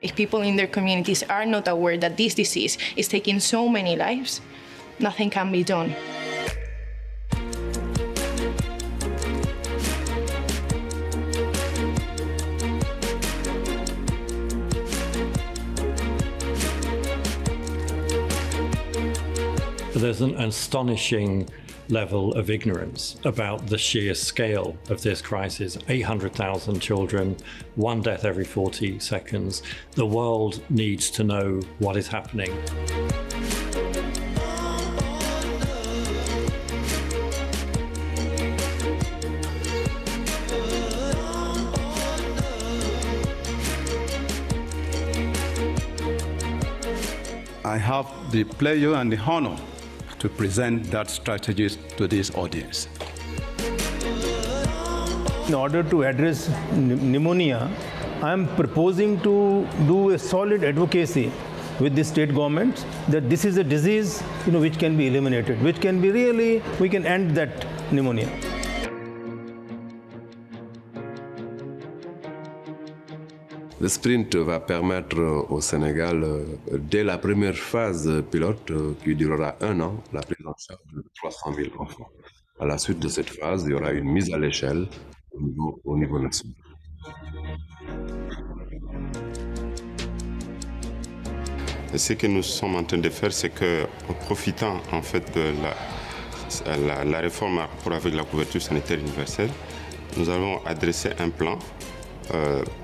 If people in their communities are not aware that this disease is taking so many lives, nothing can be done. There's an astonishing level of ignorance about the sheer scale of this crisis. 800,000 children, one death every 40 seconds. The world needs to know what is happening. I have the pleasure and the honor to present that strategy to this audience. In order to address pneumonia, I am proposing to do a solid advocacy with the state governments that this is a disease which can be eliminated, which can be really, we can end that pneumonia. Le sprint va permettre au Sénégal, dès la première phase pilote, qui durera 1 an, la prise en charge de 300 000 enfants. À la suite de cette phase, il y aura une mise à l'échelle au niveau national. Ce que nous sommes en train de faire, c'est qu'en profitant en fait de la réforme pour avec la couverture sanitaire universelle, nous allons adresser un plan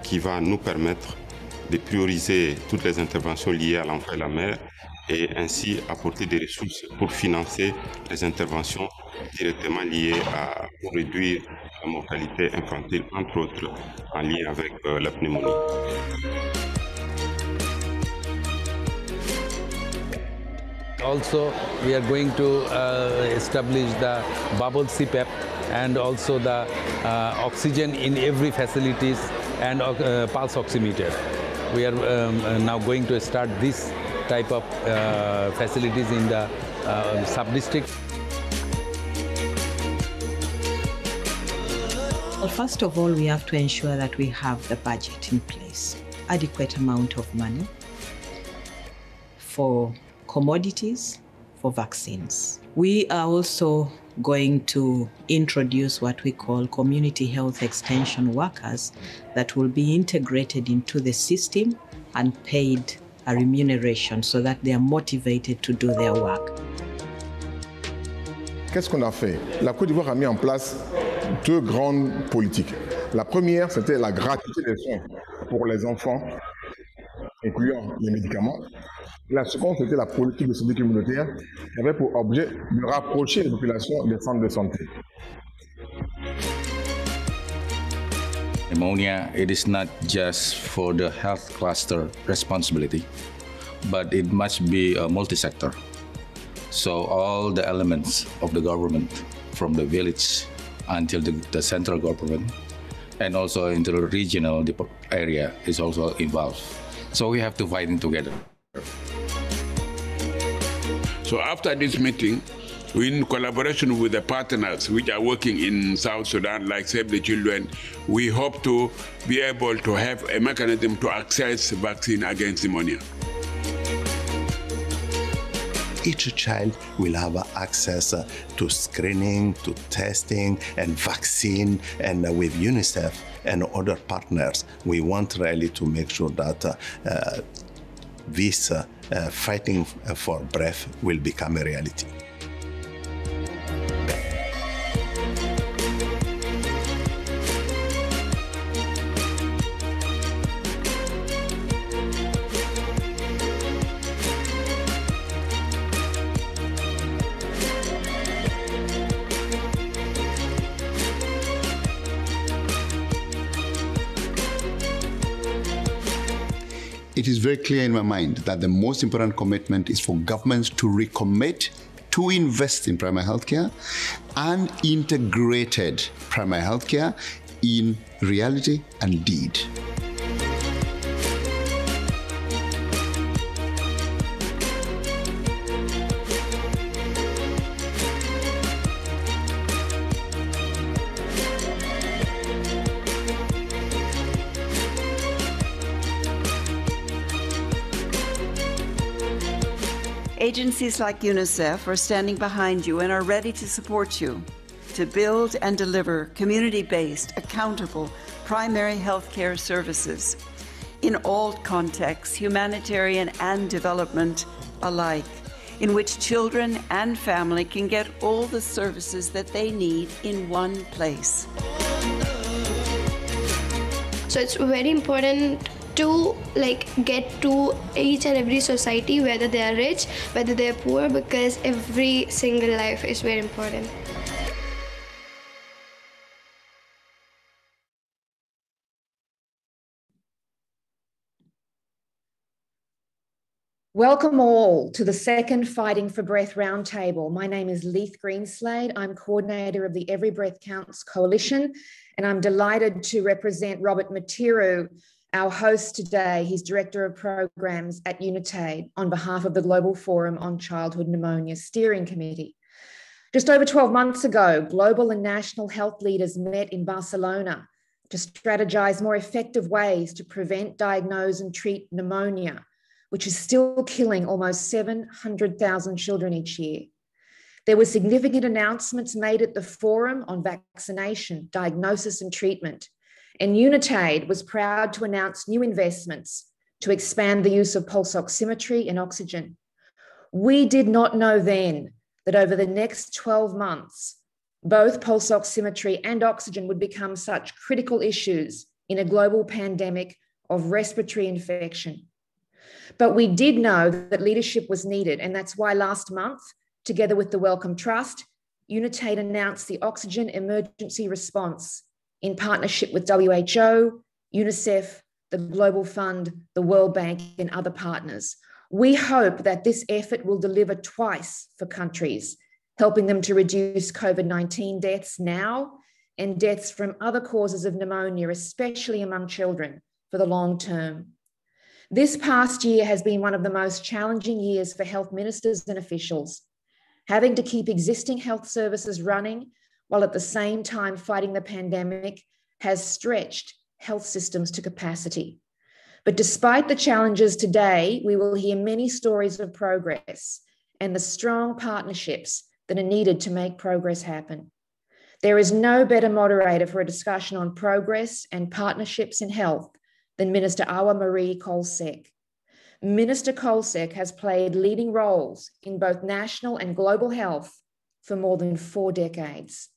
qui va nous permettre de prioriser toutes les interventions liées à l'enfant et la mère et ainsi apporter des ressources pour financer les interventions directement liées pour réduire la mortalité infantile, entre autres en lien avec la pneumonie. Also, we are going to establish the bubble CPAP and also the oxygen in every facilities and pulse oximeter. We are now going to start this type of facilities in the sub-district. Well, first of all, we have to ensure that we have the budget in place, adequate amount of money for commodities, for vaccines. We are also going to introduce what we call community health extension workers that will be integrated into the system and paid a remuneration so that they are motivated to do their work. Qu'est-ce qu'on a fait? La Côte d'Ivoire a mis en place 2 grandes politiques. La première, c'était la gratuité des soins pour les enfants, incluant les médicaments. La seconde, c'était la politique de santé communautaire qui avait pour objet de rapprocher les populations des centres de santé. Pneumonia, it is not just for the health cluster responsibility, but it must be a multi-sector. So all the elements of the government, from the village until the central government, and also into the regional area is also involved. So we have to fight it together. So after this meeting, in collaboration with the partners which are working in South Sudan, like Save the Children, we hope to be able to have a mechanism to access vaccine against pneumonia. Each child will have access to screening, to testing, and vaccine. And with UNICEF and other partners, we want really to make sure that this fighting for breath will become a reality. It is very clear in my mind that the most important commitment is for governments to recommit to invest in primary healthcare and integrated primary healthcare in reality and deed. Agencies like UNICEF are standing behind you and are ready to support you to build and deliver community-based, accountable primary health care services in all contexts, humanitarian and development alike, in which children and family can get all the services that they need in one place. So it's very important to get to each and every society, whether they are rich, whether they are poor, because every single life is very important. Welcome all to the second Fighting for Breath Roundtable. My name is Leith Greenslade. I'm coordinator of the Every Breath Counts Coalition, and I'm delighted to represent Robert Matiru, our host today. He's Director of Programs at UNITAID on behalf of the Global Forum on Childhood Pneumonia Steering Committee. Just over 12 months ago, global and national health leaders met in Barcelona to strategize more effective ways to prevent, diagnose, and treat pneumonia, which is still killing almost 700,000 children each year. There were significant announcements made at the forum on vaccination, diagnosis, and treatment. And UNITAID was proud to announce new investments to expand the use of pulse oximetry and oxygen. We did not know then that over the next 12 months, both pulse oximetry and oxygen would become such critical issues in a global pandemic of respiratory infection. But we did know that leadership was needed, and that's why last month, together with the Wellcome Trust, UNITAID announced the Oxygen Emergency Response in partnership with WHO, UNICEF, the Global Fund, the World Bank, and other partners. We hope that this effort will deliver twice for countries, helping them to reduce COVID-19 deaths now and deaths from other causes of pneumonia, especially among children, for the long term. This past year has been one of the most challenging years for health ministers and officials, having to keep existing health services running while at the same time fighting the pandemic has stretched health systems to capacity. But despite the challenges today, we will hear many stories of progress and the strong partnerships that are needed to make progress happen. There is no better moderator for a discussion on progress and partnerships in health than Minister Awa Marie Kolsek. Minister Kolsek has played leading roles in both national and global health for more than 4 decades.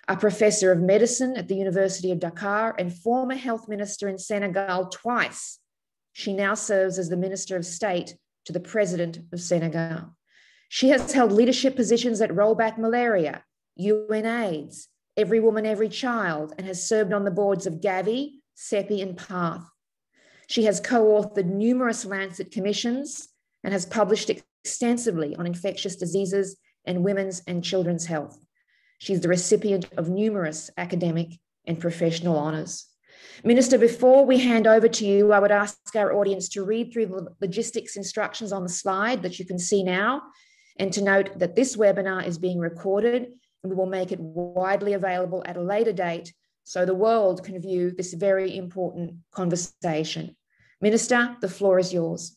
A professor of medicine at the University of Dakar and former health minister in Senegal twice, she now serves as the Minister of State to the President of Senegal. She has held leadership positions at Rollback Malaria, UNAIDS, Every Woman, Every Child, and has served on the boards of Gavi, CEPI, and PATH. She has co-authored numerous Lancet commissions and has published extensively on infectious diseases and women's and children's health. She's the recipient of numerous academic and professional honours. Minister, before we hand over to you, I would ask our audience to read through the logistics instructions on the slide that you can see now, and to note that this webinar is being recorded and we will make it widely available at a later date so the world can view this very important conversation. Minister, the floor is yours.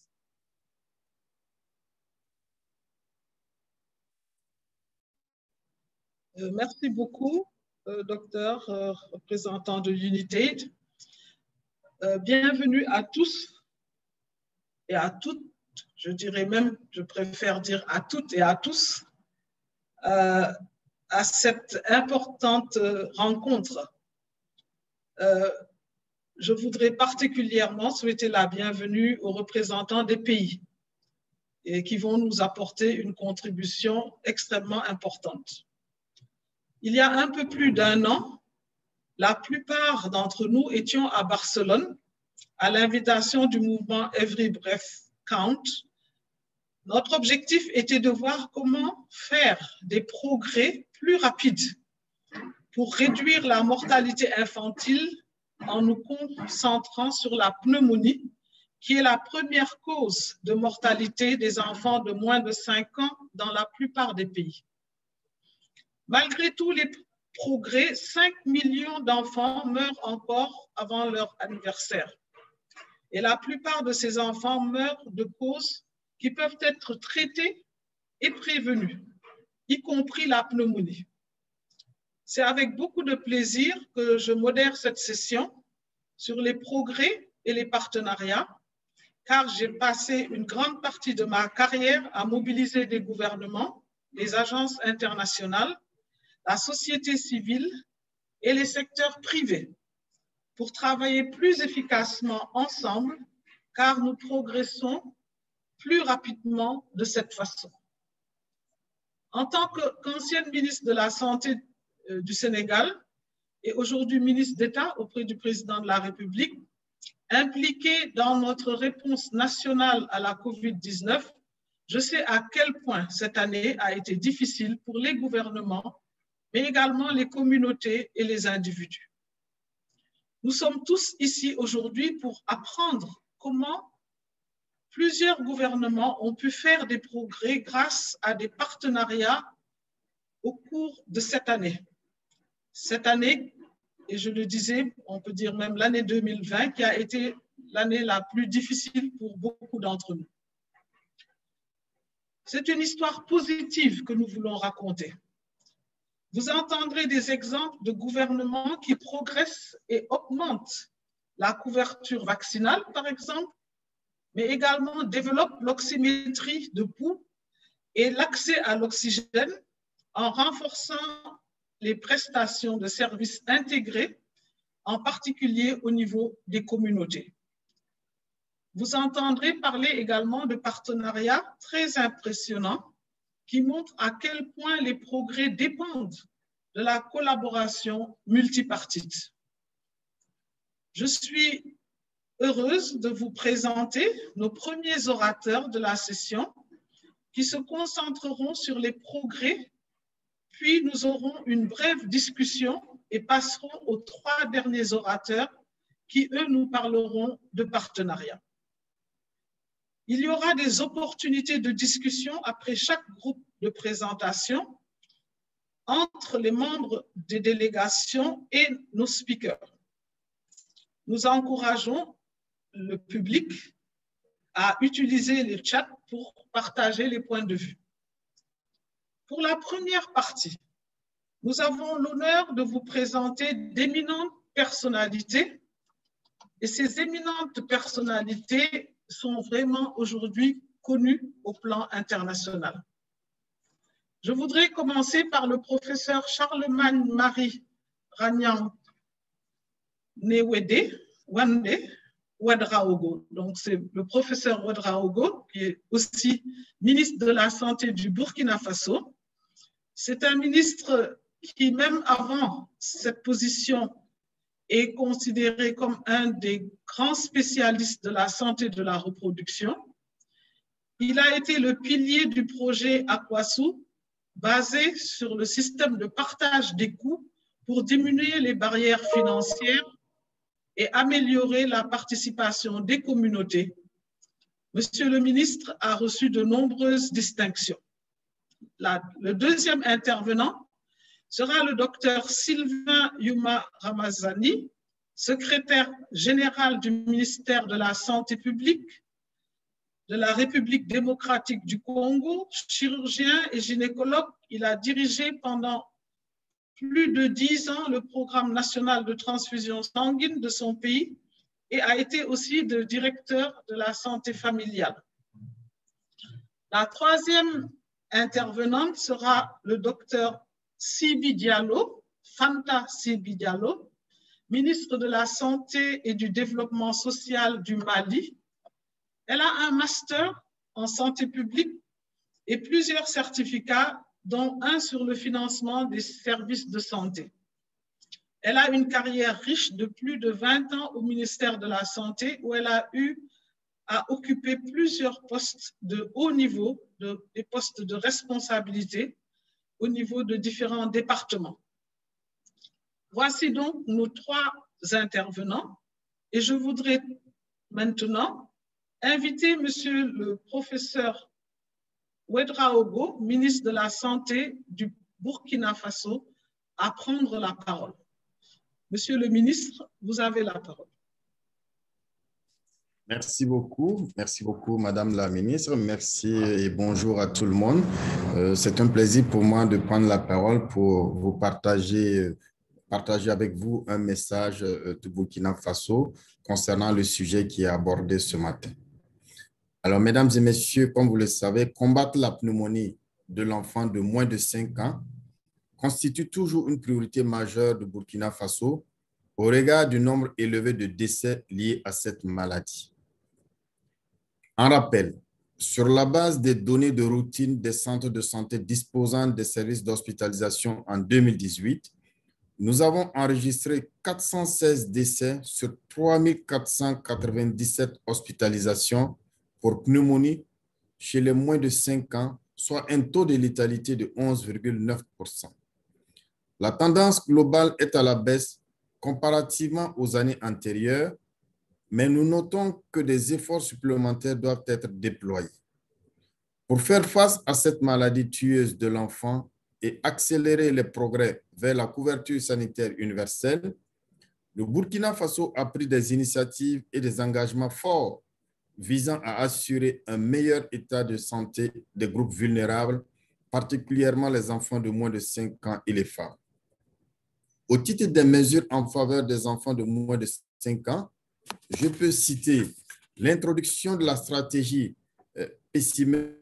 Merci beaucoup, docteur, représentant de UNITAID. Bienvenue à tous et à toutes, je dirais même, je préfère dire à toutes et à tous, à cette importante rencontre. Je voudrais particulièrement souhaiter la bienvenue aux représentants des pays et qui vont nous apporter une contribution extrêmement importante. Il y a un peu plus d'1 an, la plupart d'entre nous étions à Barcelone à l'invitation du mouvement Every Breath Count. Notre objectif était de voir comment faire des progrès plus rapides pour réduire la mortalité infantile en nous concentrant sur la pneumonie, qui est la première cause de mortalité des enfants de moins de 5 ans dans la plupart des pays. Malgré tous les progrès, 5 millions d'enfants meurent encore avant leur anniversaire. Et la plupart de ces enfants meurent de causes qui peuvent être traités et prévenus, y compris la pneumonie. C'est avec beaucoup de plaisir que je modère cette session sur les progrès et les partenariats, car j'ai passé une grande partie de ma carrière à mobiliser des gouvernements, les agences internationales, la société civile et les secteurs privés pour travailler plus efficacement ensemble, car nous progressons plus rapidement de cette façon. En tant qu'ancienne ministre de la Santé du Sénégal et aujourd'hui ministre d'État auprès du président de la République, impliquée dans notre réponse nationale à la COVID-19, je sais à quel point cette année a été difficile pour les gouvernements, mais également les communautés et les individus. Nous sommes tous ici aujourd'hui pour apprendre comment plusieurs gouvernements ont pu faire des progrès grâce à des partenariats au cours de cette année. Cette année, et je le disais, on peut dire même l'année 2020, qui a été l'année la plus difficile pour beaucoup d'entre nous. C'est une histoire positive que nous voulons raconter. Vous entendrez des exemples de gouvernements qui progressent et augmentent la couverture vaccinale, par exemple, mais également développent l'oxymétrie de pouls et l'accès à l'oxygène en renforçant les prestations de services intégrés, en particulier au niveau des communautés. Vous entendrez parler également de partenariats très impressionnants qui montrent à quel point les progrès dépendent de la collaboration multipartite. Je suis heureuse de vous présenter nos premiers orateurs de la session qui se concentreront sur les progrès, puis nous aurons une brève discussion et passerons aux 3 derniers orateurs qui, eux, nous parleront de partenariat. Il y aura des opportunités de discussion après chaque groupe de présentation entre les membres des délégations et nos speakers. Nous encourageons le public à utiliser les chats pour partager les points de vue. Pour la première partie, nous avons l'honneur de vous présenter d'éminentes personnalités et ces éminentes personnalités sont vraiment aujourd'hui connues au plan international. Je voudrais commencer par le professeur Charlemagne Marie Ranyang Newede Ouedraogo. Donc, c'est le professeur Ouedraogo, qui est aussi ministre de la Santé du Burkina Faso. C'est un ministre qui, même avant cette position, est considéré comme un des grands spécialistes de la santé de la reproduction. Il a été le pilier du projet Akwasu, basé sur le système de partage des coûts pour diminuer les barrières financières et améliorer la participation des communautés. Monsieur le ministre a reçu de nombreuses distinctions. Le deuxième intervenant sera le docteur Sylvain Yuma Ramazani, secrétaire général du ministère de la Santé publique de la République démocratique du Congo, chirurgien et gynécologue. Il a dirigé pendant plus de 10 ans le programme national de transfusion sanguine de son pays et a été aussi le directeur de la santé familiale. La troisième intervenante sera le docteur Sibi Diallo, Fanta Sibi Diallo, ministre de la Santé et du Développement social du Mali. Elle a un master en santé publique et plusieurs certificats, dont un sur le financement des services de santé. Elle a une carrière riche de plus de 20 ans au ministère de la Santé, où elle a eu à occuper plusieurs postes de haut niveau, des postes de responsabilité au niveau de différents départements. Voici donc nos 3 intervenants et je voudrais maintenant inviter Monsieur le professeur Ouedraogo, ministre de la Santé du Burkina Faso, à prendre la parole. Monsieur le ministre, vous avez la parole. Merci beaucoup, Madame la Ministre. Merci et bonjour à tout le monde. C'est un plaisir pour moi de prendre la parole pour vous partager avec vous un message du Burkina Faso concernant le sujet qui est abordé ce matin. Alors, mesdames et messieurs, comme vous le savez, combattre la pneumonie de l'enfant de moins de 5 ans constitue toujours une priorité majeure du Burkina Faso au regard du nombre élevé de décès liés à cette maladie. En rappel, sur la base des données de routine des centres de santé disposant des services d'hospitalisation en 2018, nous avons enregistré 416 décès sur 3497 hospitalisations pour pneumonie chez les moins de 5 ans, soit un taux de létalité de 11,9%. La tendance globale est à la baisse comparativement aux années antérieures, mais nous notons que des efforts supplémentaires doivent être déployés. Pour faire face à cette maladie tueuse de l'enfant et accélérer les progrès vers la couverture sanitaire universelle, le Burkina Faso a pris des initiatives et des engagements forts visant à assurer un meilleur état de santé des groupes vulnérables, particulièrement les enfants de moins de 5 ans et les femmes. Au titre des mesures en faveur des enfants de moins de 5 ans, je peux citer l'introduction de la stratégie PESIME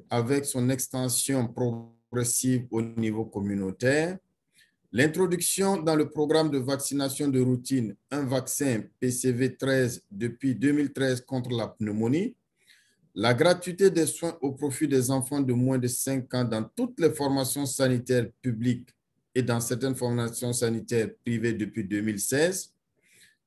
avec son extension progressive au niveau communautaire, l'introduction dans le programme de vaccination de routine, un vaccin PCV 13 depuis 2013 contre la pneumonie, la gratuité des soins au profit des enfants de moins de 5 ans dans toutes les formations sanitaires publiques et dans certaines formations sanitaires privées depuis 2016,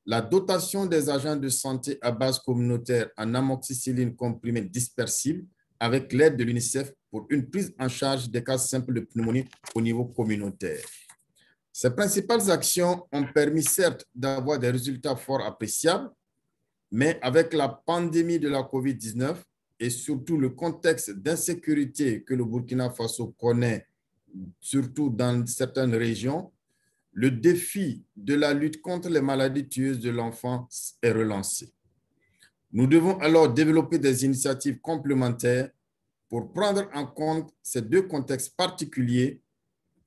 la dotation des agents de santé à base communautaire en amoxicilline comprimée dispersible avec l'aide de l'UNICEF pour une prise en charge des cas simples de pneumonie au niveau communautaire. Ces principales actions ont permis certes d'avoir des résultats fort appréciables, mais avec la pandémie de la COVID-19 et surtout le contexte d'insécurité que le Burkina Faso connaît, surtout dans certaines régions, le défi de la lutte contre les maladies tueuses de l'enfant est relancé. Nous devons alors développer des initiatives complémentaires pour prendre en compte ces deux contextes particuliers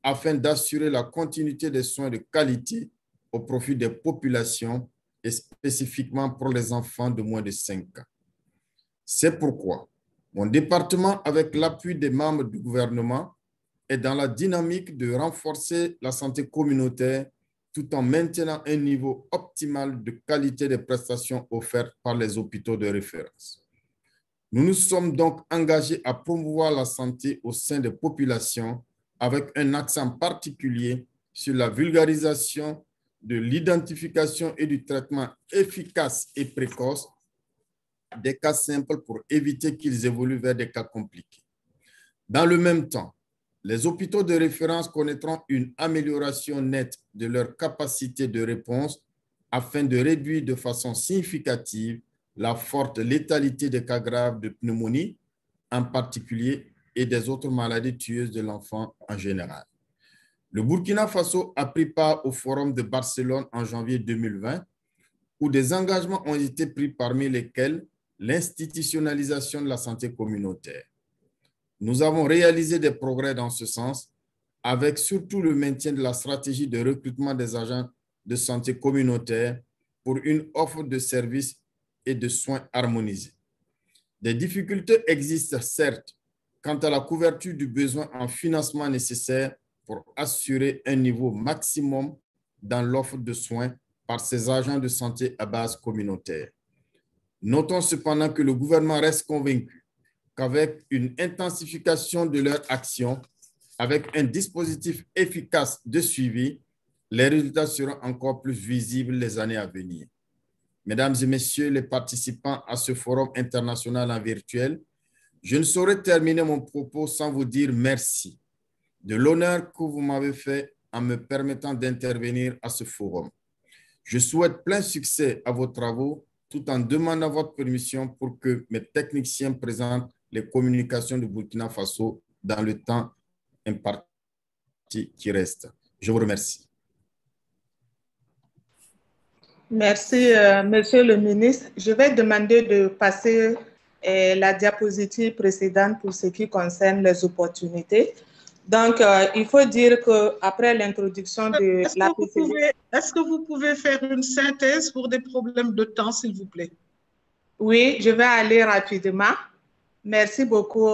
afin d'assurer la continuité des soins de qualité au profit des populations et spécifiquement pour les enfants de moins de 5 ans. C'est pourquoi mon département, avec l'appui des membres du gouvernement, est dans la dynamique de renforcer la santé communautaire tout en maintenant un niveau optimal de qualité des prestations offertes par les hôpitaux de référence. Nous nous sommes donc engagés à promouvoir la santé au sein des populations avec un accent particulier sur la vulgarisation de l'identification et du traitement efficace et précoce des cas simples pour éviter qu'ils évoluent vers des cas compliqués. Dans le même temps, les hôpitaux de référence connaîtront une amélioration nette de leur capacité de réponse afin de réduire de façon significative la forte létalité des cas graves de pneumonie, en particulier, et des autres maladies tueuses de l'enfant en général. Le Burkina Faso a pris part au Forum de Barcelone en janvier 2020, où des engagements ont été pris, parmi lesquels l'institutionnalisation de la santé communautaire. Nous avons réalisé des progrès dans ce sens, avec surtout le maintien de la stratégie de recrutement des agents de santé communautaire pour une offre de services et de soins harmonisés. Des difficultés existent certes quant à la couverture du besoin en financement nécessaire pour assurer un niveau maximum dans l'offre de soins par ces agents de santé à base communautaire. Notons cependant que le gouvernement reste convaincu qu'avec une intensification de leur action, avec un dispositif efficace de suivi, les résultats seront encore plus visibles les années à venir. Mesdames et messieurs les participants à ce forum international en virtuel, je ne saurais terminer mon propos sans vous dire merci de l'honneur que vous m'avez fait en me permettant d'intervenir à ce forum. Je souhaite plein succès à vos travaux tout en demandant votre permission pour que mes techniciens présentent les communications du Burkina Faso dans le temps imparti qui reste. Je vous remercie. Merci, Monsieur le ministre. Je vais demander de passer la diapositive précédente pour ce qui concerne les opportunités. Donc, il faut dire qu'après l'introduction de la PCV... Est-ce que vous pouvez faire une synthèse pour des problèmes de temps, s'il vous plaît? Oui, je vais aller rapidement. Merci beaucoup,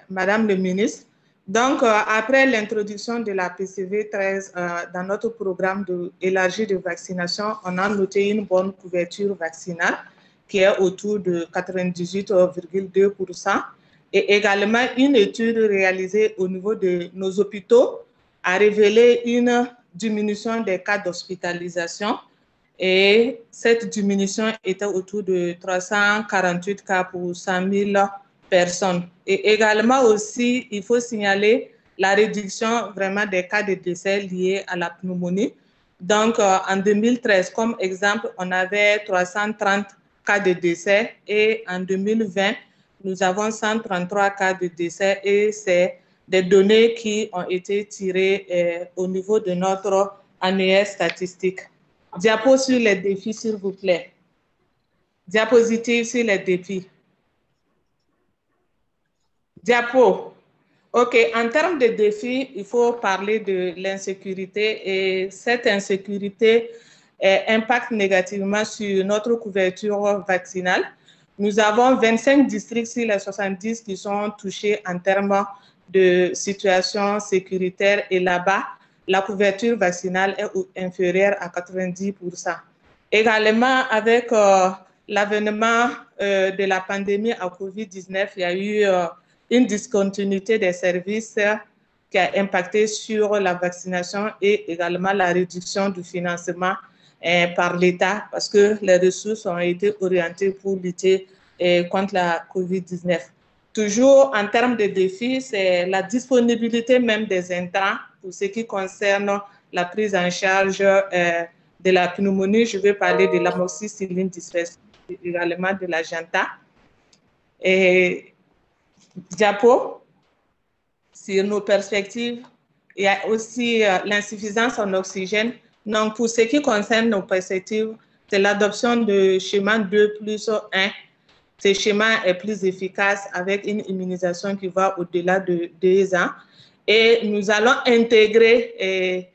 Madame le ministre. Donc, après l'introduction de la PCV 13 dans notre programme élargi de vaccination, on a noté une bonne couverture vaccinale qui est autour de 98,2%. Et également, une étude réalisée au niveau de nos hôpitaux a révélé une diminution des cas d'hospitalisation. Et cette diminution était autour de 348 cas pour 100 000 personnes. Et également aussi, il faut signaler la réduction vraiment des cas de décès liés à la pneumonie. Donc, en 2013, comme exemple, on avait 330 cas de décès et en 2020, nous avons 133 cas de décès et c'est des données qui ont été tirées au niveau de notre annuaire statistique. Diapo sur les défis, s'il vous plaît. Diapositive sur les défis. Diapo. OK, en termes de défis, il faut parler de l'insécurité et cette insécurité impacte négativement sur notre couverture vaccinale. Nous avons 25 districts sur les 70 qui sont touchés en termes de situation sécuritaire et là-bas, la couverture vaccinale est inférieure à 90%. Également, avec l'avènement de la pandémie à COVID-19, il y a eu une discontinuité des services qui a impacté sur la vaccination et également la réduction du financement par l'État parce que les ressources ont été orientées pour lutter contre la COVID-19. Toujours en termes de défis, c'est la disponibilité même des intrants pour ce qui concerne la prise en charge de la pneumonie. Je vais parler de l'amoxicilline dispersée et également de la Janta. Et Diapo, sur nos perspectives, il y a aussi l'insuffisance en oxygène. Donc, pour ce qui concerne nos perspectives, c'est l'adoption de schéma 2+1. Ce schéma est plus efficace avec une immunisation qui va au-delà de 2 ans. Et nous allons intégrer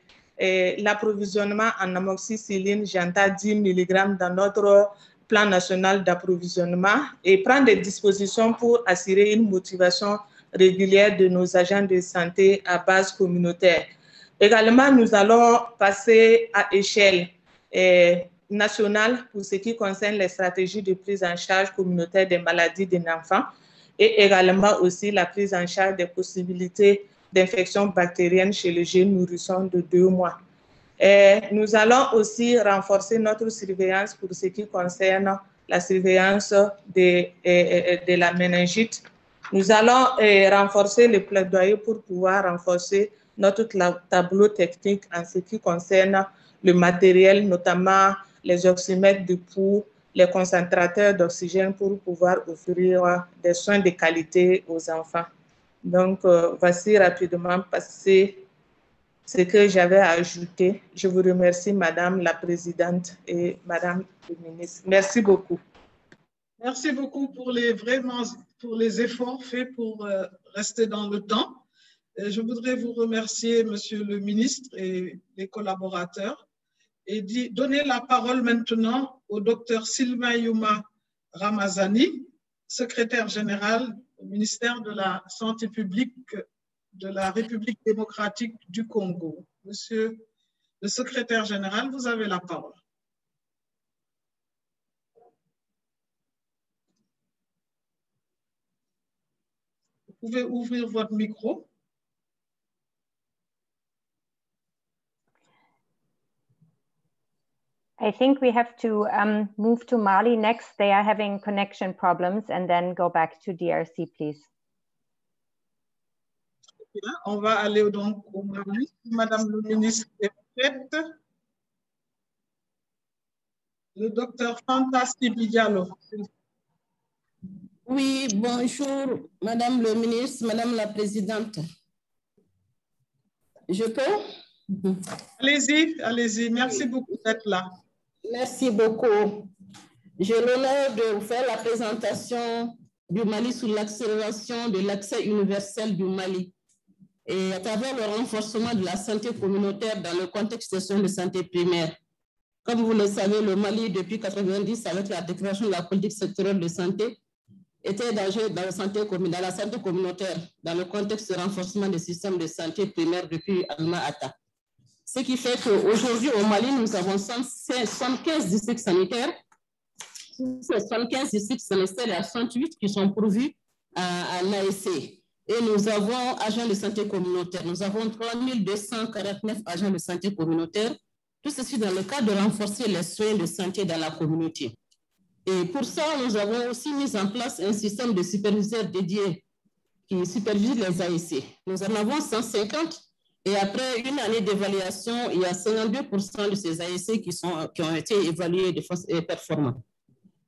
l'approvisionnement en amoxicilline Janta 10 mg dans notre plan national d'approvisionnement et prendre des dispositions pour assurer une motivation régulière de nos agents de santé à base communautaire. Également, nous allons passer à échelle nationale pour ce qui concerne les stratégies de prise en charge communautaire des maladies des enfants et également aussi la prise en charge des possibilités d'infection bactérienne chez les jeunes nourrissons de 2 mois. Nous allons aussi renforcer notre surveillance pour ce qui concerne la surveillance de la méningite. Nous allons renforcer le plaidoyer pour pouvoir renforcer notre tableau technique en ce qui concerne le matériel, notamment les oxymètres de pouls, les concentrateurs d'oxygène pour pouvoir offrir des soins de qualité aux enfants. Donc, voici rapidement passer ce que j'avais à ajouter. Je vous remercie, Madame la Présidente et Madame le Ministre. Merci beaucoup. Merci beaucoup pour les efforts faits pour rester dans le temps. Je voudrais vous remercier, Monsieur le Ministre et les collaborateurs, et donner la parole maintenant au Dr Sylvain Yuma Ramazani, secrétaire général au ministère de la Santé publique de la République démocratique du Congo. Monsieur le secrétaire général, vous avez la parole. Vous pouvez ouvrir votre micro. I think we have to move to Mali next. They are having connection problems and then go back to DRC, please. On va aller donc au Mali. Madame le ministre est prête. Le docteur Fantasti Bidialo. Oui, bonjour, Madame le ministre, Madame la Présidente. Je peux? Allez-y, allez-y. Merci beaucoup d'être là. Merci beaucoup. J'ai l'honneur de vous faire la présentation du Mali sur l'accélération de l'accès universel du Mali et à travers le renforcement de la santé communautaire dans le contexte des soins de santé primaire. Comme vous le savez, le Mali, depuis 1990, avec la déclaration de la politique sectorielle de santé, était engagé dans la santé communautaire, dans le contexte de renforcement des systèmes de santé primaire depuis Alma-Ata. Ce qui fait qu'aujourd'hui, au Mali, nous avons 75 districts sanitaires. 75 districts sanitaires, il y a 68 qui sont pourvus à l'ASC. Et nous avons agents de santé communautaire. Nous avons 3249 agents de santé communautaire. Tout ceci dans le cadre de renforcer les soins de santé dans la communauté. Et pour ça, nous avons aussi mis en place un système de superviseurs dédiés qui supervise les ASC. Nous en avons 150 et après une année d'évaluation, il y a 52% de ces ASC qui ont été évalués de façon performante.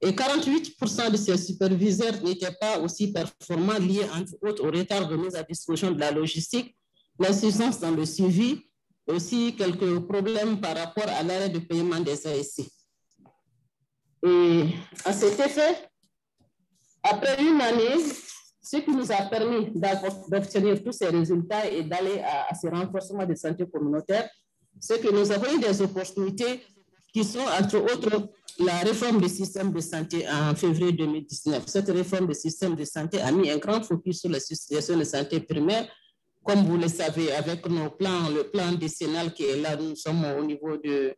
Et 48% de ces superviseurs n'étaient pas aussi performants, liés entre autres au retard de mise à disposition de la logistique, l'insuffisance dans le suivi, aussi quelques problèmes par rapport à l'arrêt de paiement des ASC. Et à cet effet, après une année, ce qui nous a permis d'obtenir tous ces résultats et d'aller à ce renforcement de santé communautaire, c'est que nous avons eu des opportunités qui sont, entre autres, la réforme du système de santé en février 2019. Cette réforme du système de santé a mis un grand focus sur les situations de santé primaire. Comme vous le savez, avec nos plans, le plan décennal qui est là, nous sommes au niveau du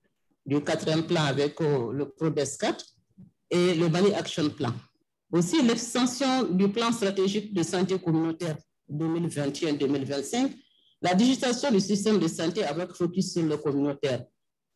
4e plan avec le PRODES4 et le Mali Action Plan. Aussi, l'extension du plan stratégique de santé communautaire 2021-2025, la digitalisation du système de santé avec focus sur le communautaire.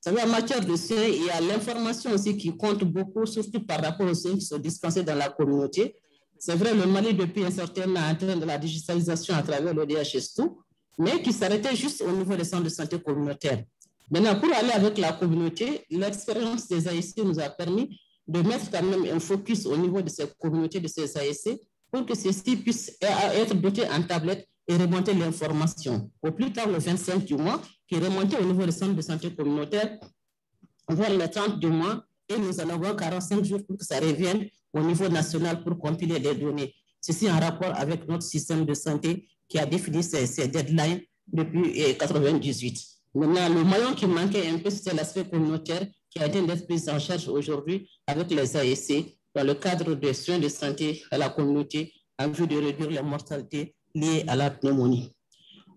Vous savez, en matière de soins, il y a l'information aussi qui compte beaucoup, surtout par rapport aux soins qui sont dispensés dans la communauté. C'est vrai, le Mali, depuis un certain temps, est en train de la digitalisation à travers le DHS2, mais qui s'arrêtait juste au niveau des centres de santé communautaire. Maintenant, pour aller avec la communauté, l'expérience des ASC nous a permis de mettre quand même un focus au niveau de ces communautés, de ces ASC, pour que ceux-ci puissent être dotés en tablette et remonter l'information. Au plus tard, le 25 du mois, qui est remonté au niveau des centres de santé communautaire, vers le 30 du mois, et nous en avons 45 jours pour que ça revienne au niveau national pour compiler les données. Ceci en rapport avec notre système de santé qui a défini ces deadlines depuis 1998. Maintenant, le maillon qui manquait un peu, c'était l'aspect communautaire qui a été d'être pris en charge aujourd'hui avec les ASC dans le cadre des soins de santé à la communauté en vue de réduire la mortalité liée à la pneumonie.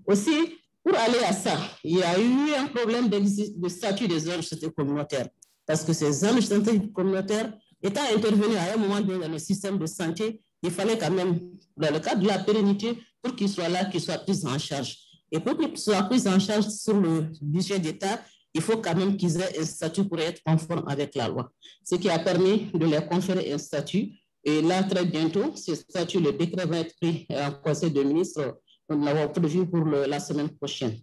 Aussi, pour aller à ça, il y a eu un problème de statut des zones de santé communautaire parce que ces zones de santé communautaire étant intervenues à un moment donné dans le système de santé, il fallait quand même, dans le cadre de la pérennité, pour qu'ils soient là, qu'ils soient pris en charge. Et pour qu'ils soient pris en charge sur le budget d'État, il faut quand même qu'ils aient un statut pour être conforme avec la loi. Ce qui a permis de leur conférer un statut. Et là, très bientôt, ce statut, le décret va être pris en Conseil des ministres. Nous l'avons prévu pour la semaine prochaine.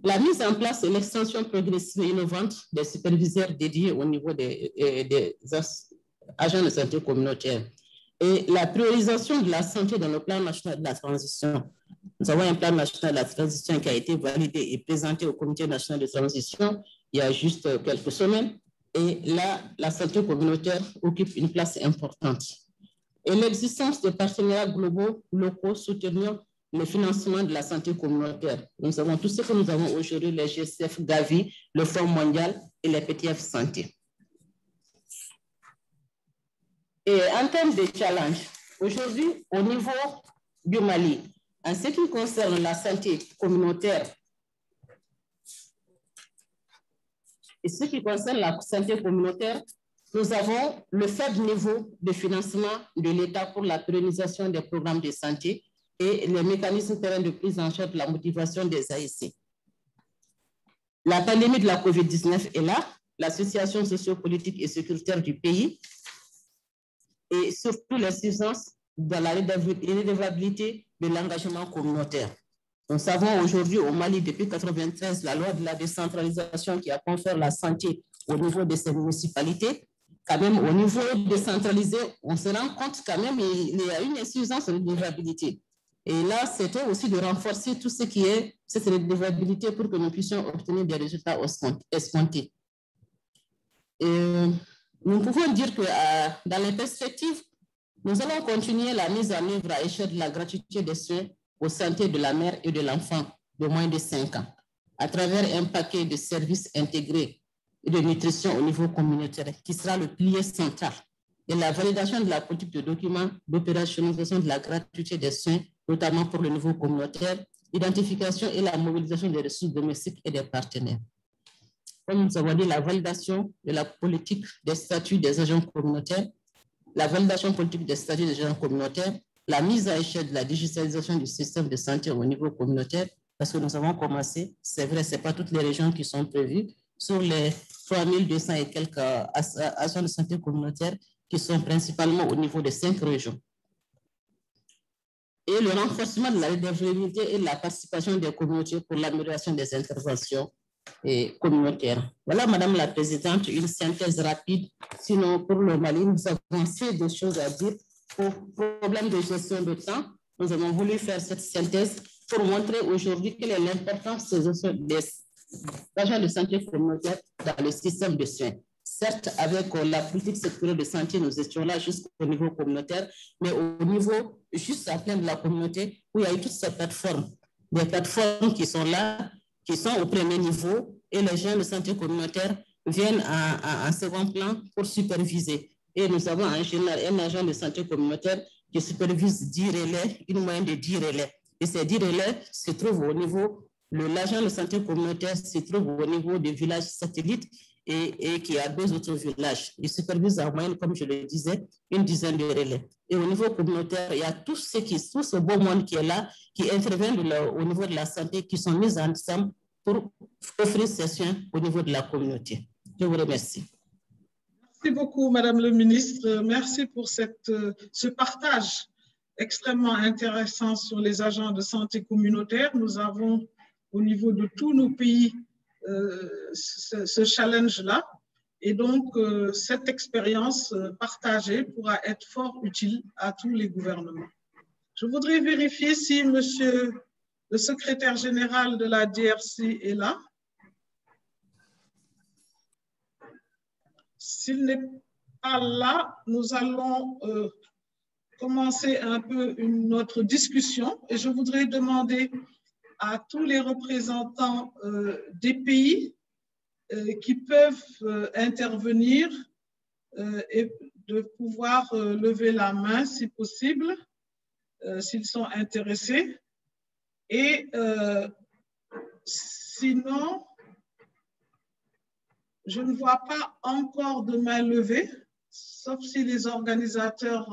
La mise en place et l'extension progressive et innovante des superviseurs dédiés au niveau des agents de santé communautaire et la priorisation de la santé dans le plan national de la transition. Nous avons un plan national de la transition qui a été validé et présenté au Comité national de transition il y a juste quelques semaines. Et là, la santé communautaire occupe une place importante. Et l'existence de partenariats globaux, locaux, soutenant le financement de la santé communautaire. Nous avons tout ce que nous avons aujourd'hui, les GCF, Gavi, le Fonds mondial et les PTF Santé. Et en termes de challenge, aujourd'hui, au niveau du Mali, en ce qui concerne la santé communautaire et ce qui concerne la santé communautaire, nous avons le faible niveau de financement de l'État pour la pérennisation des programmes de santé et les mécanismes de prise en charge de la motivation des ASC. La pandémie de la COVID-19 est là, la situation sociopolitique et sécuritaire du pays, et surtout l'insuffisance dans la redevabilité de l'engagement communautaire. Nous savons aujourd'hui au Mali, depuis 1993, la loi de la décentralisation qui a conféré la santé au niveau de ces municipalités. Quand même, au niveau décentralisé, on se rend compte quand même qu'il y a une insuffisance de redevabilité. Et là, c'était aussi de renforcer tout ce qui est cette redevabilité pour que nous puissions obtenir des résultats escomptés. Et nous pouvons dire que dans les perspectives, nous allons continuer la mise en œuvre à échelle de la gratuité des soins aux santé de la mère et de l'enfant de moins de 5 ans, à travers un paquet de services intégrés et de nutrition au niveau communautaire, qui sera le pilier central, et la validation de la politique de documents d'opérationnalisation de la gratuité des soins, notamment pour le niveau communautaire, identification et la mobilisation des ressources domestiques et des partenaires. Comme nous avons dit, la validation de la politique des statuts des agents communautaires, la validation politique des statuts des agents communautaires, la mise à échelle de la digitalisation du système de santé au niveau communautaire, parce que nous avons commencé, c'est vrai, ce n'est pas toutes les régions qui sont prévues, sur les 3200 et quelques agents de santé communautaire qui sont principalement au niveau des 5 régions. Et le renforcement de la redevabilité et de la participation des communautés pour l'amélioration des interventions communautaires. Voilà, Madame la Présidente, une synthèse rapide. Sinon, pour le Mali, nous avons assez de choses à dire. Pour problème de gestion de temps, nous avons voulu faire cette synthèse pour montrer aujourd'hui quelle est l'importance des agents de santé communautaire dans le système de soins. Certes, avec la politique sectorielle de santé, nous étions là jusqu'au niveau communautaire, mais au niveau juste à plein de la communauté, où il y a eu toutes ces plateformes, des plateformes qui sont là, qui sont au premier niveau, et les gens de santé communautaire viennent en second plan pour superviser. Et nous avons en général un agent de santé communautaire qui supervise 10 relais, une moyenne de 10 relais. Et ces 10 relais se trouvent au niveau, l'agent de santé communautaire se trouve au niveau des villages satellites et qui a 2 autres villages. Il supervise en moyenne, comme je le disais, une dizaine de relais. Et au niveau communautaire, il y a tout ce beau monde qui est là, qui intervient au niveau de la santé, qui sont mis ensemble pour offrir ces soins au niveau de la communauté. Je vous remercie. Merci beaucoup, Madame le ministre. Merci pour ce partage extrêmement intéressant sur les agents de santé communautaire. Nous avons, au niveau de tous nos pays, ce challenge-là. Et donc, cette expérience partagée pourra être fort utile à tous les gouvernements. Je voudrais vérifier si Monsieur le secrétaire général de la DRC est là. S'il n'est pas là, nous allons commencer un peu notre discussion et je voudrais demander à tous les représentants des pays qui peuvent intervenir et de pouvoir lever la main si possible, s'ils sont intéressés. Et sinon, je ne vois pas encore de main levée, sauf si les organisateurs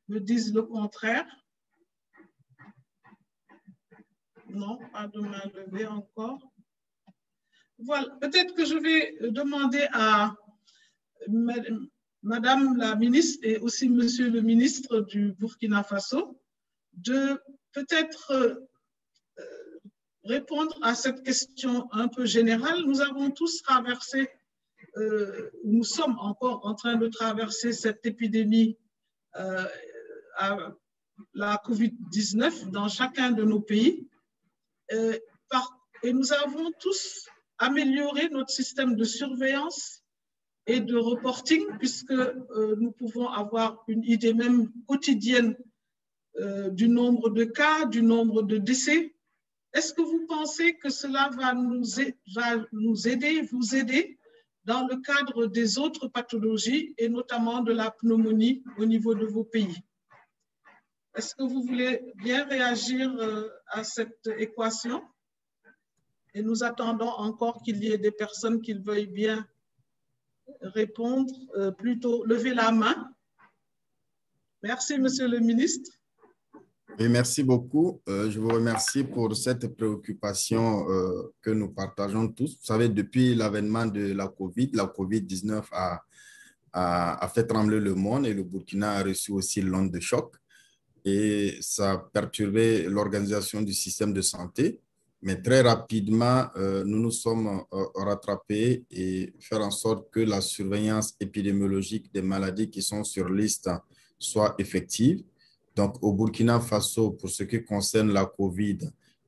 me disent le contraire. Non, pas de main levée encore. Voilà, peut-être que je vais demander à Madame la ministre et aussi Monsieur le ministre du Burkina Faso de peut-être répondre à cette question un peu générale. Nous avons tous traversé, nous sommes encore en train de traverser cette épidémie la COVID-19 dans chacun de nos pays. Et nous avons tous amélioré notre système de surveillance et de reporting puisque nous pouvons avoir une idée même quotidienne du nombre de cas, du nombre de décès. Est-ce que vous pensez que cela va nous aider, vous aider dans le cadre des autres pathologies et notamment de la pneumonie au niveau de vos pays? Est-ce que vous voulez bien réagir à cette équation? Et nous attendons encore qu'il y ait des personnes qui veuillent bien répondre, plutôt lever la main. Merci, Monsieur le ministre. Oui, merci beaucoup. Je vous remercie pour cette préoccupation que nous partageons tous. Vous savez, depuis l'avènement de la COVID-19 a fait trembler le monde et le Burkina a reçu aussi l'onde de choc. Et ça a perturbé l'organisation du système de santé. Mais très rapidement, nous nous sommes rattrapés et faire en sorte que la surveillance épidémiologique des maladies qui sont sur liste soit effective. Donc, au Burkina Faso, pour ce qui concerne la COVID,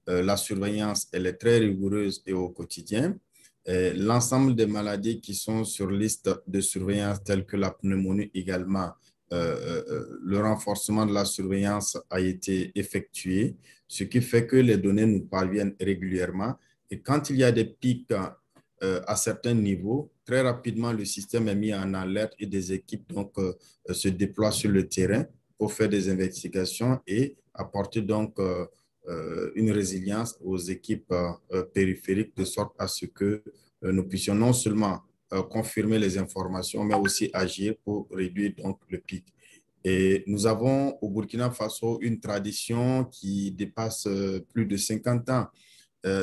la surveillance, elle est très rigoureuse et au quotidien. L'ensemble des maladies qui sont sur liste de surveillance, telles que la pneumonie également, le renforcement de la surveillance a été effectué, ce qui fait que les données nous parviennent régulièrement. Et quand il y a des pics à certains niveaux, très rapidement, le système est mis en alerte et des équipes donc, se déploient sur le terrain pour faire des investigations et apporter donc une résilience aux équipes périphériques de sorte à ce que nous puissions non seulement confirmer les informations, mais aussi agir pour réduire donc le pic. Et nous avons au Burkina Faso une tradition qui dépasse plus de 50 ans.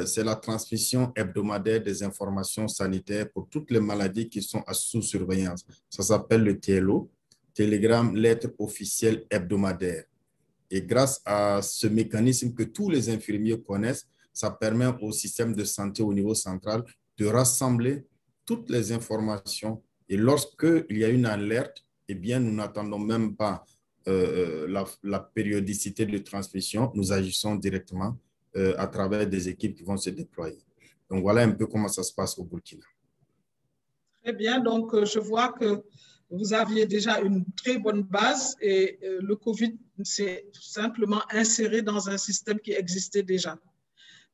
C'est la transmission hebdomadaire des informations sanitaires pour toutes les maladies qui sont sous surveillance. Ça s'appelle le TLO, Télégramme Lettre Officielle Hebdomadaire. Et grâce à ce mécanisme que tous les infirmiers connaissent, ça permet au système de santé au niveau central de rassembler toutes les informations. Et lorsqu'il y a une alerte, eh bien, nous n'attendons même pas la périodicité de transmission. Nous agissons directement à travers des équipes qui vont se déployer. Donc, voilà un peu comment ça se passe au Burkina. Très bien. Donc, je vois que vous aviez déjà une très bonne base et le COVID s'est simplement inséré dans un système qui existait déjà.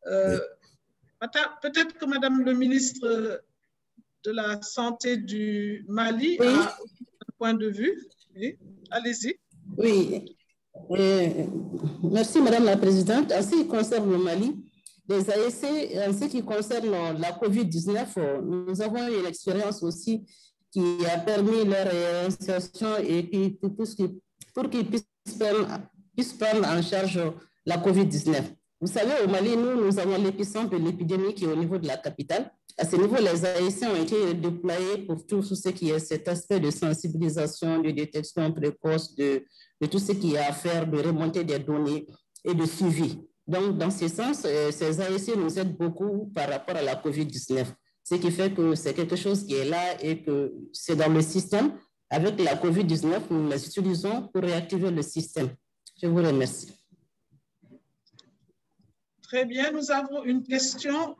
Peut-être que Madame le ministre de la Santé du Mali a un point de vue. Oui, allez-y. Oui, merci Madame la Présidente. En ce qui concerne le Mali, les ASC, en ce qui concerne la COVID-19, nous avons eu une expérience aussi qui a permis leur réinsertion et pour qu'ils puissent prendre en charge la COVID-19. Vous savez, au Mali, nous avons l'épicentre de l'épidémie qui est au niveau de la capitale. À ce niveau, les ASC ont été déployés pour tout ce qui est cet aspect de sensibilisation, de détection précoce, de tout ce qui a à faire, de remonter des données et de suivi. Donc, dans ce sens, ces ASC nous aident beaucoup par rapport à la COVID-19. Ce qui fait que c'est quelque chose qui est là et que c'est dans le système. Avec la COVID-19, nous les utilisons pour réactiver le système. Je vous remercie. Très bien. Nous avons une question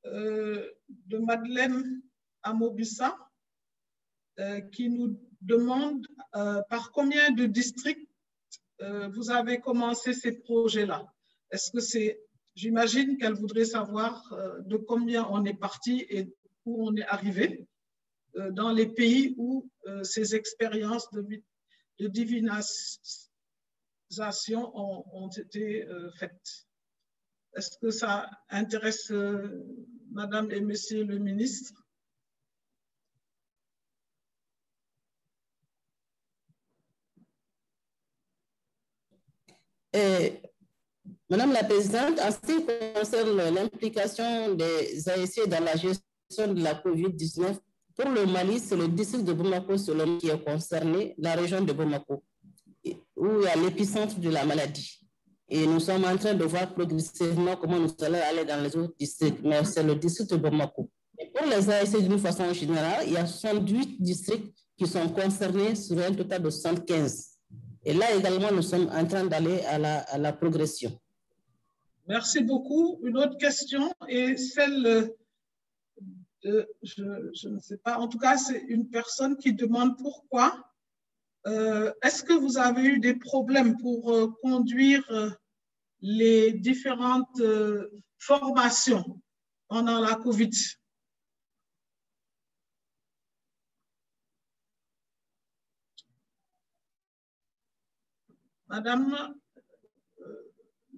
de Madeleine Amobissa qui nous demande par combien de districts vous avez commencé ces projets-là. Est-ce que c'est... J'imagine qu'elle voudrait savoir de combien on est parti et où on est arrivé dans les pays où ces expériences de divination ont été faites. Est-ce que ça intéresse Madame et Monsieur le ministre? Madame la Présidente, en ce qui concerne l'implication des ASC dans la gestion de la COVID-19, pour le Mali, c'est le district de Bamako qui est concerné, la région de Bamako, où il y a l'épicentre de la maladie. Et nous sommes en train de voir progressivement comment nous allons aller dans les autres districts, mais c'est le district de Bamako. Et pour les ASC d'une façon générale, il y a 68 districts qui sont concernés sur un total de 75. Et là également, nous sommes en train d'aller à la progression. Merci beaucoup. Une autre question est celle de, je ne sais pas, en tout cas, c'est une personne qui demande pourquoi est-ce que vous avez eu des problèmes pour conduire les différentes formations pendant la COVID? Madame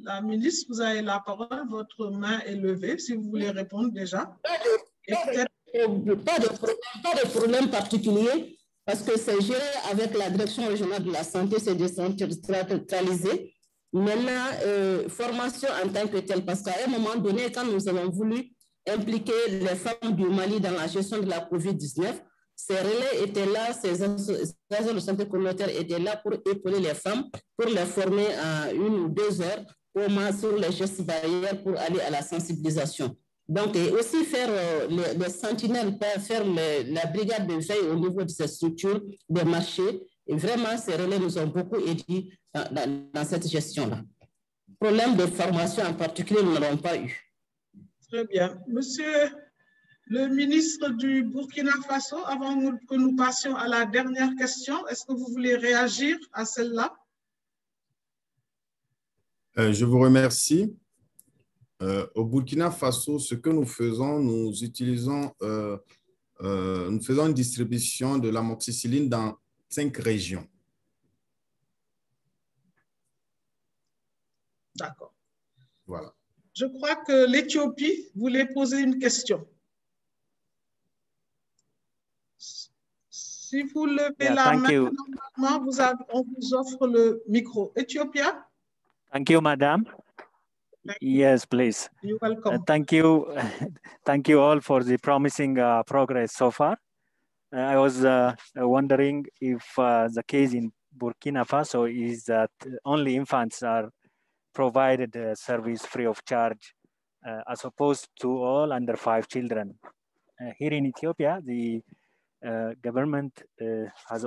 la ministre, vous avez la parole, votre main est levée, si vous voulez répondre déjà. Pas de problème particulier, parce que c'est géré avec la direction régionale de la santé, c'est décentralisé. Maintenant, formation en tant que telle, parce qu'à un moment donné, quand nous avons voulu impliquer les femmes du Mali dans la gestion de la COVID-19, ces relais étaient là, ces agents de santé communautaire étaient là pour épauler les femmes, pour les former en 1 ou 2 heures, sur les gestes barrières pour aller à la sensibilisation. Donc, et aussi faire les sentinelles, faire la brigade de veille au niveau de ces structures, des marchés, Et vraiment, ces relais nous ont beaucoup aidés dans cette gestion-là. Problème de formation en particulier, nous n'avons pas eu. Très bien. Monsieur le ministre du Burkina Faso, avant que nous passions à la dernière question, est-ce que vous voulez réagir à celle-là? Je vous remercie. Au Burkina Faso, ce que nous faisons, nous faisons une distribution de l'amoxicilline dans 5 régions. D'accord. Voilà. Je crois que l'Éthiopie voulait poser une question. Si vous levez la main, normalement, on vous offre le micro. Ethiopia? Thank you, Madam. Yes, please. You're welcome. Thank you. Thank you all for the promising progress so far. I was wondering if the case in Burkina Faso is that only infants are provided service free of charge as opposed to all under 5 children. Here in Ethiopia, the government is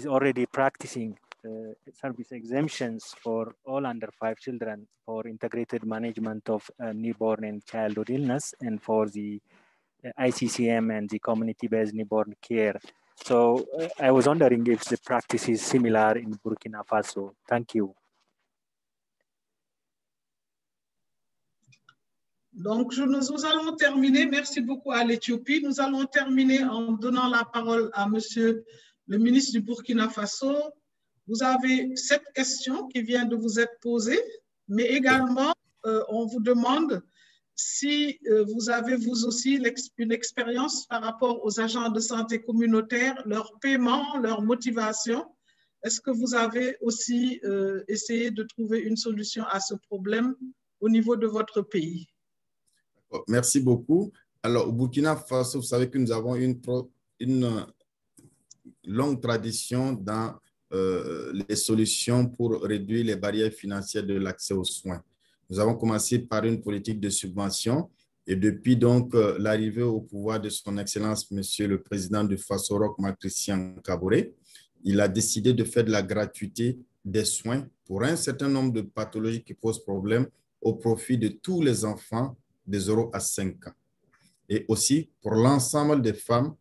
already practicing service exemptions for all under 5 children for integrated management of newborn and childhood illness and for the ICCM and the community-based newborn care. So I was wondering if the practice is similar in Burkina Faso. Thank you. Donc, nous allons terminer. Merci beaucoup à l'Éthiopie. Nous allons terminer en donnant la parole à Monsieur le ministre du Burkina Faso. Vous avez cette question qui vient de vous être posée, mais également, on vous demande si vous avez vous aussi une expérience par rapport aux agents de santé communautaire, leur paiement, leur motivation. Est-ce que vous avez aussi essayé de trouver une solution à ce problème au niveau de votre pays? Merci beaucoup. Alors, au Burkina Faso, vous savez que nous avons une longue tradition dans les solutions pour réduire les barrières financières de l'accès aux soins. Nous avons commencé par une politique de subvention et depuis donc l'arrivée au pouvoir de son Excellence, Monsieur le Président du Faso Roch Marc Christian Kaboré, il a décidé de faire de la gratuité des soins pour un certain nombre de pathologies qui posent problème au profit de tous les enfants de 0 à 5 ans. Et aussi pour l'ensemble des femmes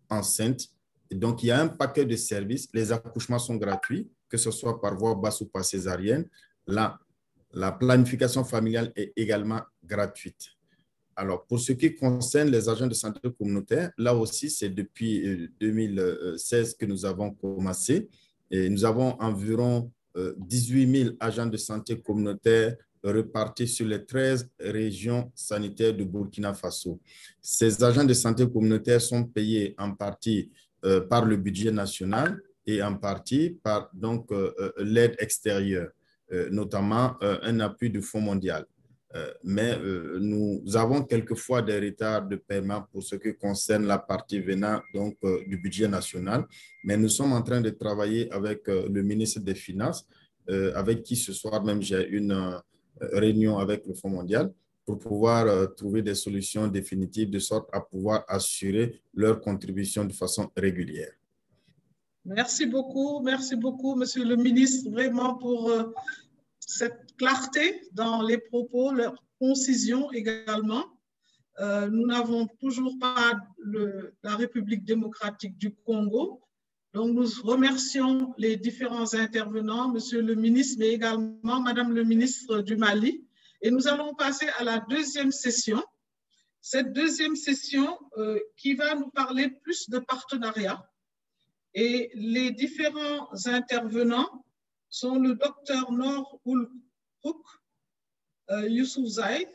enceintes. Et donc, il y a un paquet de services. Les accouchements sont gratuits, que ce soit par voie basse ou par césarienne. La planification familiale est également gratuite. Alors, pour ce qui concerne les agents de santé communautaire, là aussi, c'est depuis 2016 que nous avons commencé. Et nous avons environ 18 000 agents de santé communautaire repartis sur les 13 régions sanitaires du Burkina Faso. Ces agents de santé communautaire sont payés en partie par le budget national et en partie par l'aide extérieure, notamment un appui du Fonds mondial. Mais nous avons quelquefois des retards de paiement pour ce qui concerne la partie venant du budget national, mais nous sommes en train de travailler avec le ministre des Finances, avec qui ce soir même j'ai une réunion avec le Fonds mondial pour pouvoir trouver des solutions définitives de sorte à pouvoir assurer leur contribution de façon régulière. Merci beaucoup, Monsieur le ministre, vraiment pour cette clarté dans les propos, leur concision également. Nous n'avons toujours pas la République démocratique du Congo. Donc, nous remercions les différents intervenants, Monsieur le ministre, mais également Madame le ministre du Mali. Et nous allons passer à la deuxième session. Cette deuxième session qui va nous parler plus de partenariat. Et les différents intervenants sont le docteur Noor Ulhouk Youssoufzai,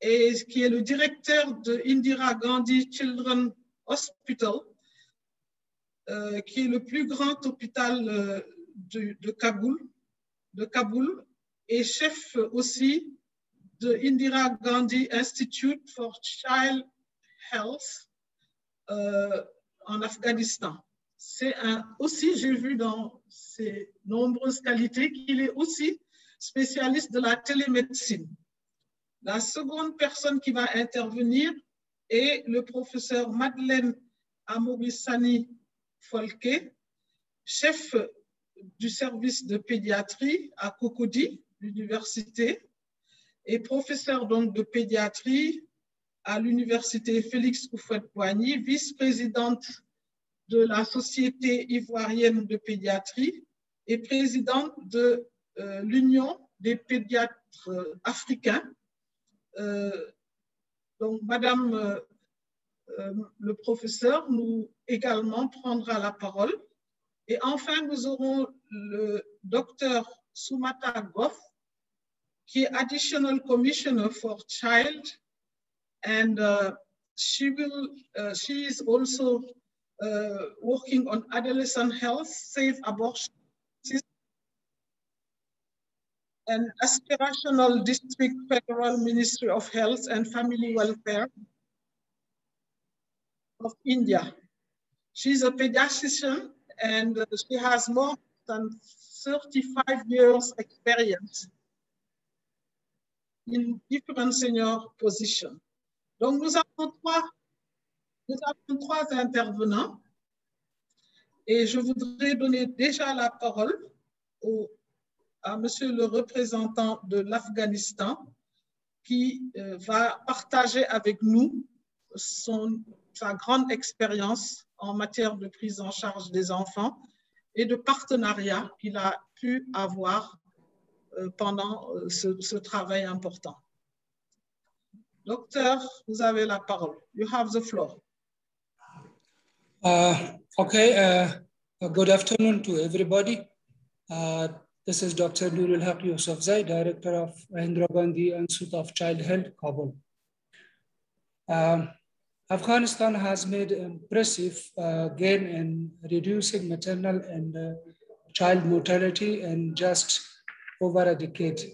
qui est le directeur de Indira Gandhi Children's Hospital, qui est le plus grand hôpital de Kaboul, et chef aussi de Indira Gandhi Institute for Child Health en Afghanistan. C'est aussi, j'ai vu dans ses nombreuses qualités, qu'il est aussi spécialiste de la télémédecine. La seconde personne qui va intervenir est le professeur Madeleine Amobissani Folke, chef du service de pédiatrie à Cocody, l'université, et professeur donc de pédiatrie à l'université Félix Houphouët-Boigny, vice-présidente de la Société ivoirienne de pédiatrie et présidente de l'Union des pédiatres africains. Donc, Madame le professeur nous également prendra la parole. Et enfin, nous aurons le docteur Soumata Goff, qui est Additional Commissioner for Child, and she is also working on adolescent health, safe abortion, and aspirational district federal Ministry of Health and Family Welfare of India. She's a pediatrician and she has more than 35 years experience in different senior positions. Donc nous avons trois intervenants et je voudrais donner déjà la parole à monsieur le représentant de l'Afghanistan qui va partager avec nous sa grande expérience en matière de prise en charge des enfants et de partenariat qu'il a pu avoir pendant ce travail important. Docteur, vous avez la parole. You have the floor. Good afternoon to everybody. This is Dr. Nurul Haq Yousafzai, Director of Indira Gandhi Institute of Child Health, Kabul. Afghanistan has made impressive gain in reducing maternal and child mortality in just over a decade.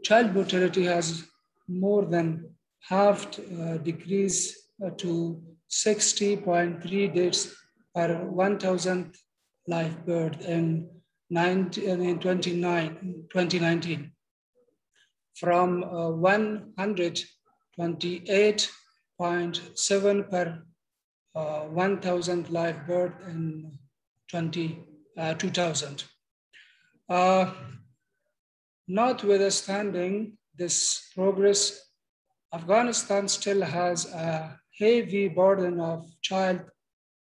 Child mortality has more than halved, decreased to 60.3 deaths per 1,000 live birth in 2019, from 128.7 per 1,000 live birth in 2000. Notwithstanding this progress, Afghanistan still has a heavy burden of child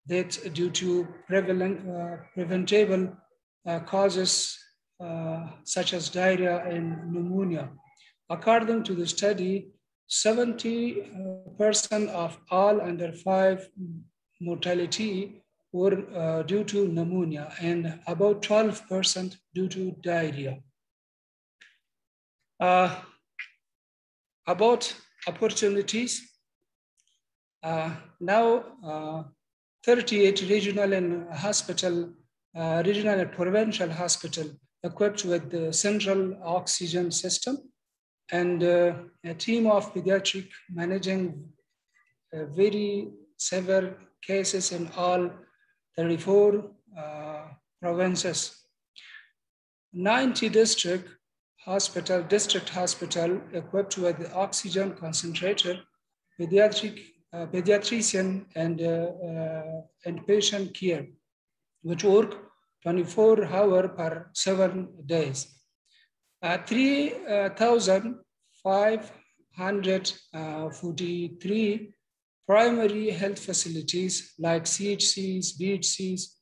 death due to preventable causes such as diarrhea and pneumonia. According to the study, 70% of all under 5 mortality were due to pneumonia and about 12% due to diarrhea. About opportunities, now 38 regional and regional and provincial hospital equipped with the central oxygen system and a team of pediatric managing very severe cases in all 34 provinces. 90 district hospital equipped with the oxygen concentrator, pediatrician and patient care, which work 24 hours per 7 days. 3,543 primary health facilities like CHCs, BHCs,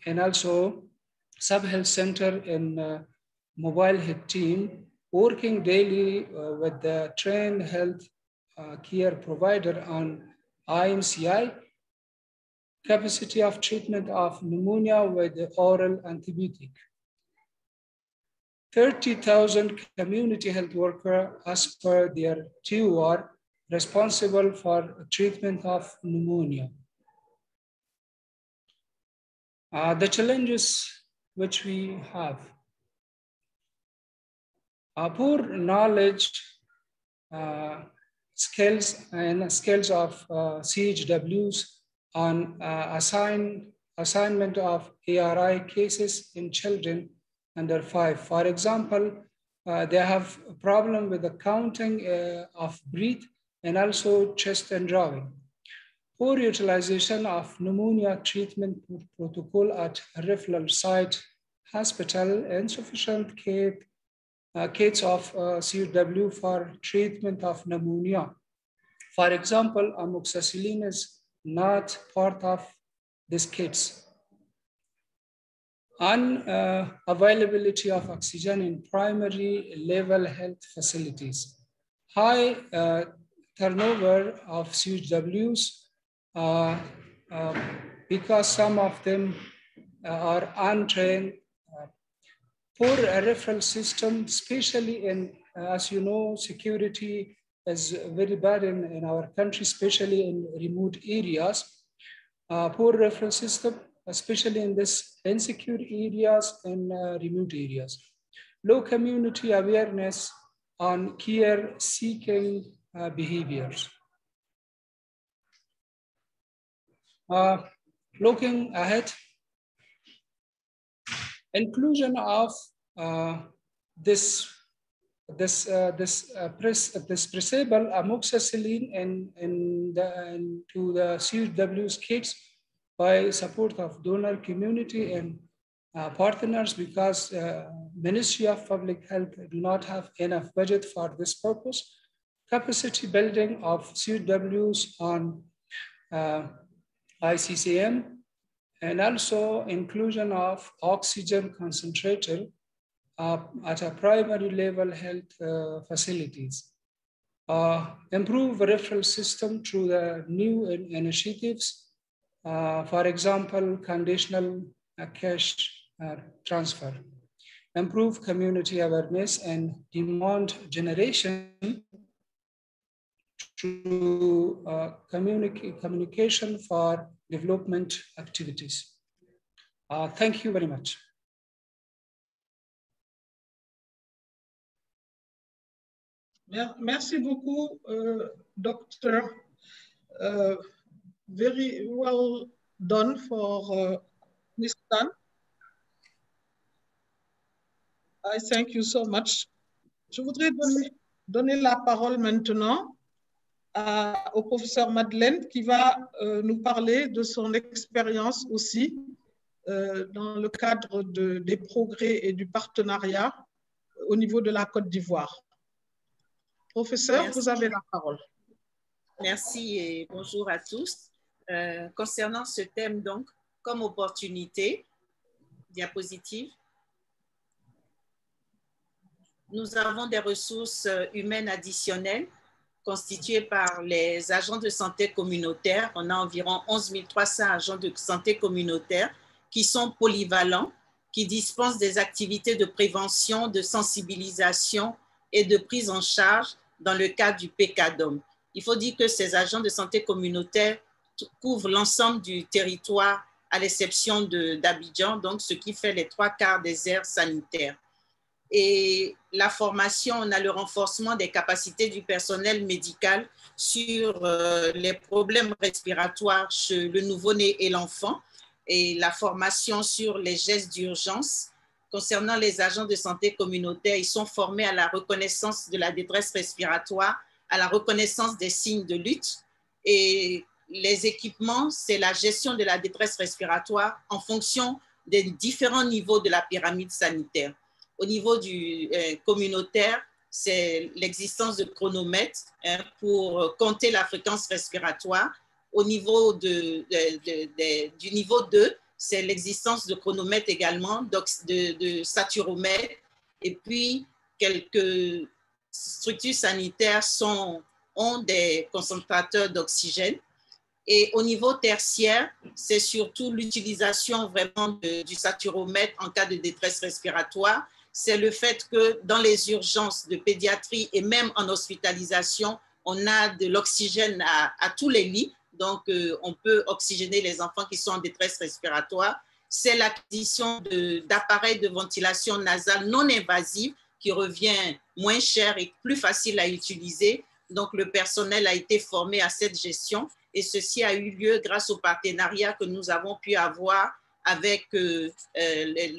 and also sub-health center and mobile health team working daily with the trained health care provider on IMCI, capacity of treatment of pneumonia with the oral antibiotic. 30,000 community health workers as per their TUR responsible for treatment of pneumonia. The challenges which we have. Poor knowledge, skills of CHWs on assignment of ARI cases in children under 5. For example, they have a problem with the counting of breath and also chest and drawing. poor utilization of pneumonia treatment protocol at referral site hospital, insufficient kits of CW for treatment of pneumonia. For example, amoxicillin is not part of these kits. Unavailability of oxygen in primary level health facilities. High turnover of CHWs because some of them are untrained. Poor referral system, especially in, as you know, security is very bad in our country, especially in remote areas. Poor referral system, especially in this insecure areas and remote areas. Low community awareness on care-seeking behaviors. Looking ahead, inclusion of this prescribable amoxicillin into the CHW's kits by support of donor community and partners, because Ministry of Public Health do not have enough budget for this purpose. Capacity building of CHWs on ICCM, and also inclusion of oxygen concentrator at a primary level health facilities. Improve referral system through the new initiatives, for example, conditional cash transfer. Improve community awareness and demand generation through communication for development activities. Thank you very much. Merci beaucoup, Doctor. Very well done for Ms. Tan. I thank you so much. Je voudrais donner la parole maintenant au professeur Madeleine qui va nous parler de son expérience aussi dans le cadre des progrès et du partenariat au niveau de la Côte d'Ivoire. Professeur, vous avez la parole. Merci et bonjour à tous. Concernant ce thème, donc, comme opportunité, diapositive, nous avons des ressources humaines additionnelles constituées par les agents de santé communautaire. On a environ 11 300 agents de santé communautaire qui sont polyvalents, qui dispensent des activités de prévention, de sensibilisation et de prise en charge dans le cadre du PCADOM. Il faut dire que ces agents de santé communautaire couvrent l'ensemble du territoire à l'exception d'Abidjan, donc ce qui fait les 3/4 des aires sanitaires. Et la formation, on a le renforcement des capacités du personnel médical sur les problèmes respiratoires chez le nouveau-né et l'enfant, et la formation sur les gestes d'urgence. Concernant les agents de santé communautaire, ils sont formés à la reconnaissance de la détresse respiratoire, à la reconnaissance des signes de lutte. Et les équipements, c'est la gestion de la détresse respiratoire en fonction des différents niveaux de la pyramide sanitaire. Au niveau du communautaire, c'est l'existence de chronomètres pour compter la fréquence respiratoire. Au niveau du niveau 2, c'est l'existence de chronomètres également, de saturomètres. Et puis, quelques structures sanitaires ont des concentrateurs d'oxygène. Et au niveau tertiaire, c'est surtout l'utilisation vraiment du saturomètre en cas de détresse respiratoire. C'est le fait que dans les urgences de pédiatrie et même en hospitalisation, on a de l'oxygène à tous les lits. Donc, on peut oxygéner les enfants qui sont en détresse respiratoire. C'est l'acquisition d'appareils de ventilation nasale non invasive qui revient moins cher et plus facile à utiliser. Donc, le personnel a été formé à cette gestion et ceci a eu lieu grâce au partenariat que nous avons pu avoir avec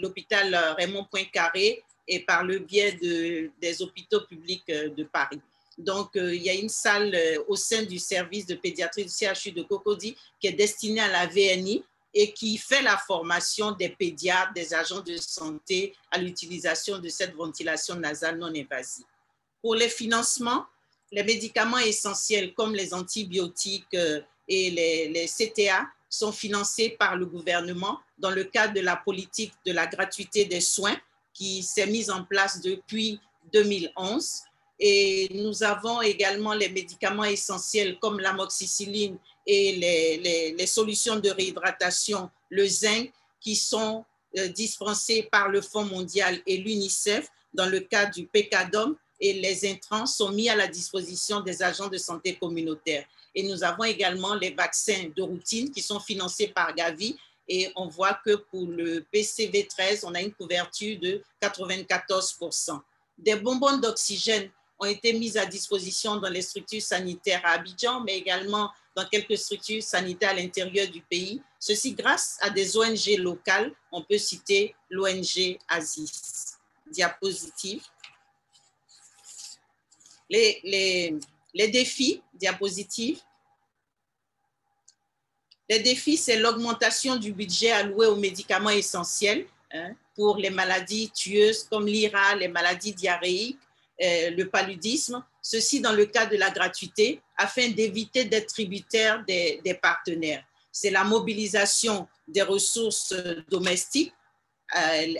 l'hôpital Raymond Poincaré et par le biais des hôpitaux publics de Paris. Donc, il y a une salle au sein du service de pédiatrie du CHU de Cocody qui est destinée à la VNI et qui fait la formation des pédiatres, des agents de santé à l'utilisation de cette ventilation nasale non invasive. Pour les financements, les médicaments essentiels comme les antibiotiques et les CTA sont financés par le gouvernement dans le cadre de la politique de la gratuité des soins qui s'est mise en place depuis 2011. Et nous avons également les médicaments essentiels comme l'amoxicilline et les solutions de réhydratation, le zinc, qui sont dispensés par le Fonds mondial et l'UNICEF dans le cadre du PECADOM, et les intrants sont mis à la disposition des agents de santé communautaire. Et nous avons également les vaccins de routine qui sont financés par Gavi, et on voit que pour le PCV13, on a une couverture de 94%. Des bonbonnes d'oxygène ont été mises à disposition dans les structures sanitaires à Abidjan, mais également dans quelques structures sanitaires à l'intérieur du pays. Ceci grâce à des ONG locales. On peut citer l'ONG ASIS. Diapositive. Les défis, diapositive. Les défis, c'est l'augmentation du budget alloué aux médicaments essentiels pour les maladies tueuses comme l'IRA, les maladies diarrhéiques, le paludisme, ceci dans le cadre de la gratuité, afin d'éviter d'être tributaire des partenaires. C'est la mobilisation des ressources domestiques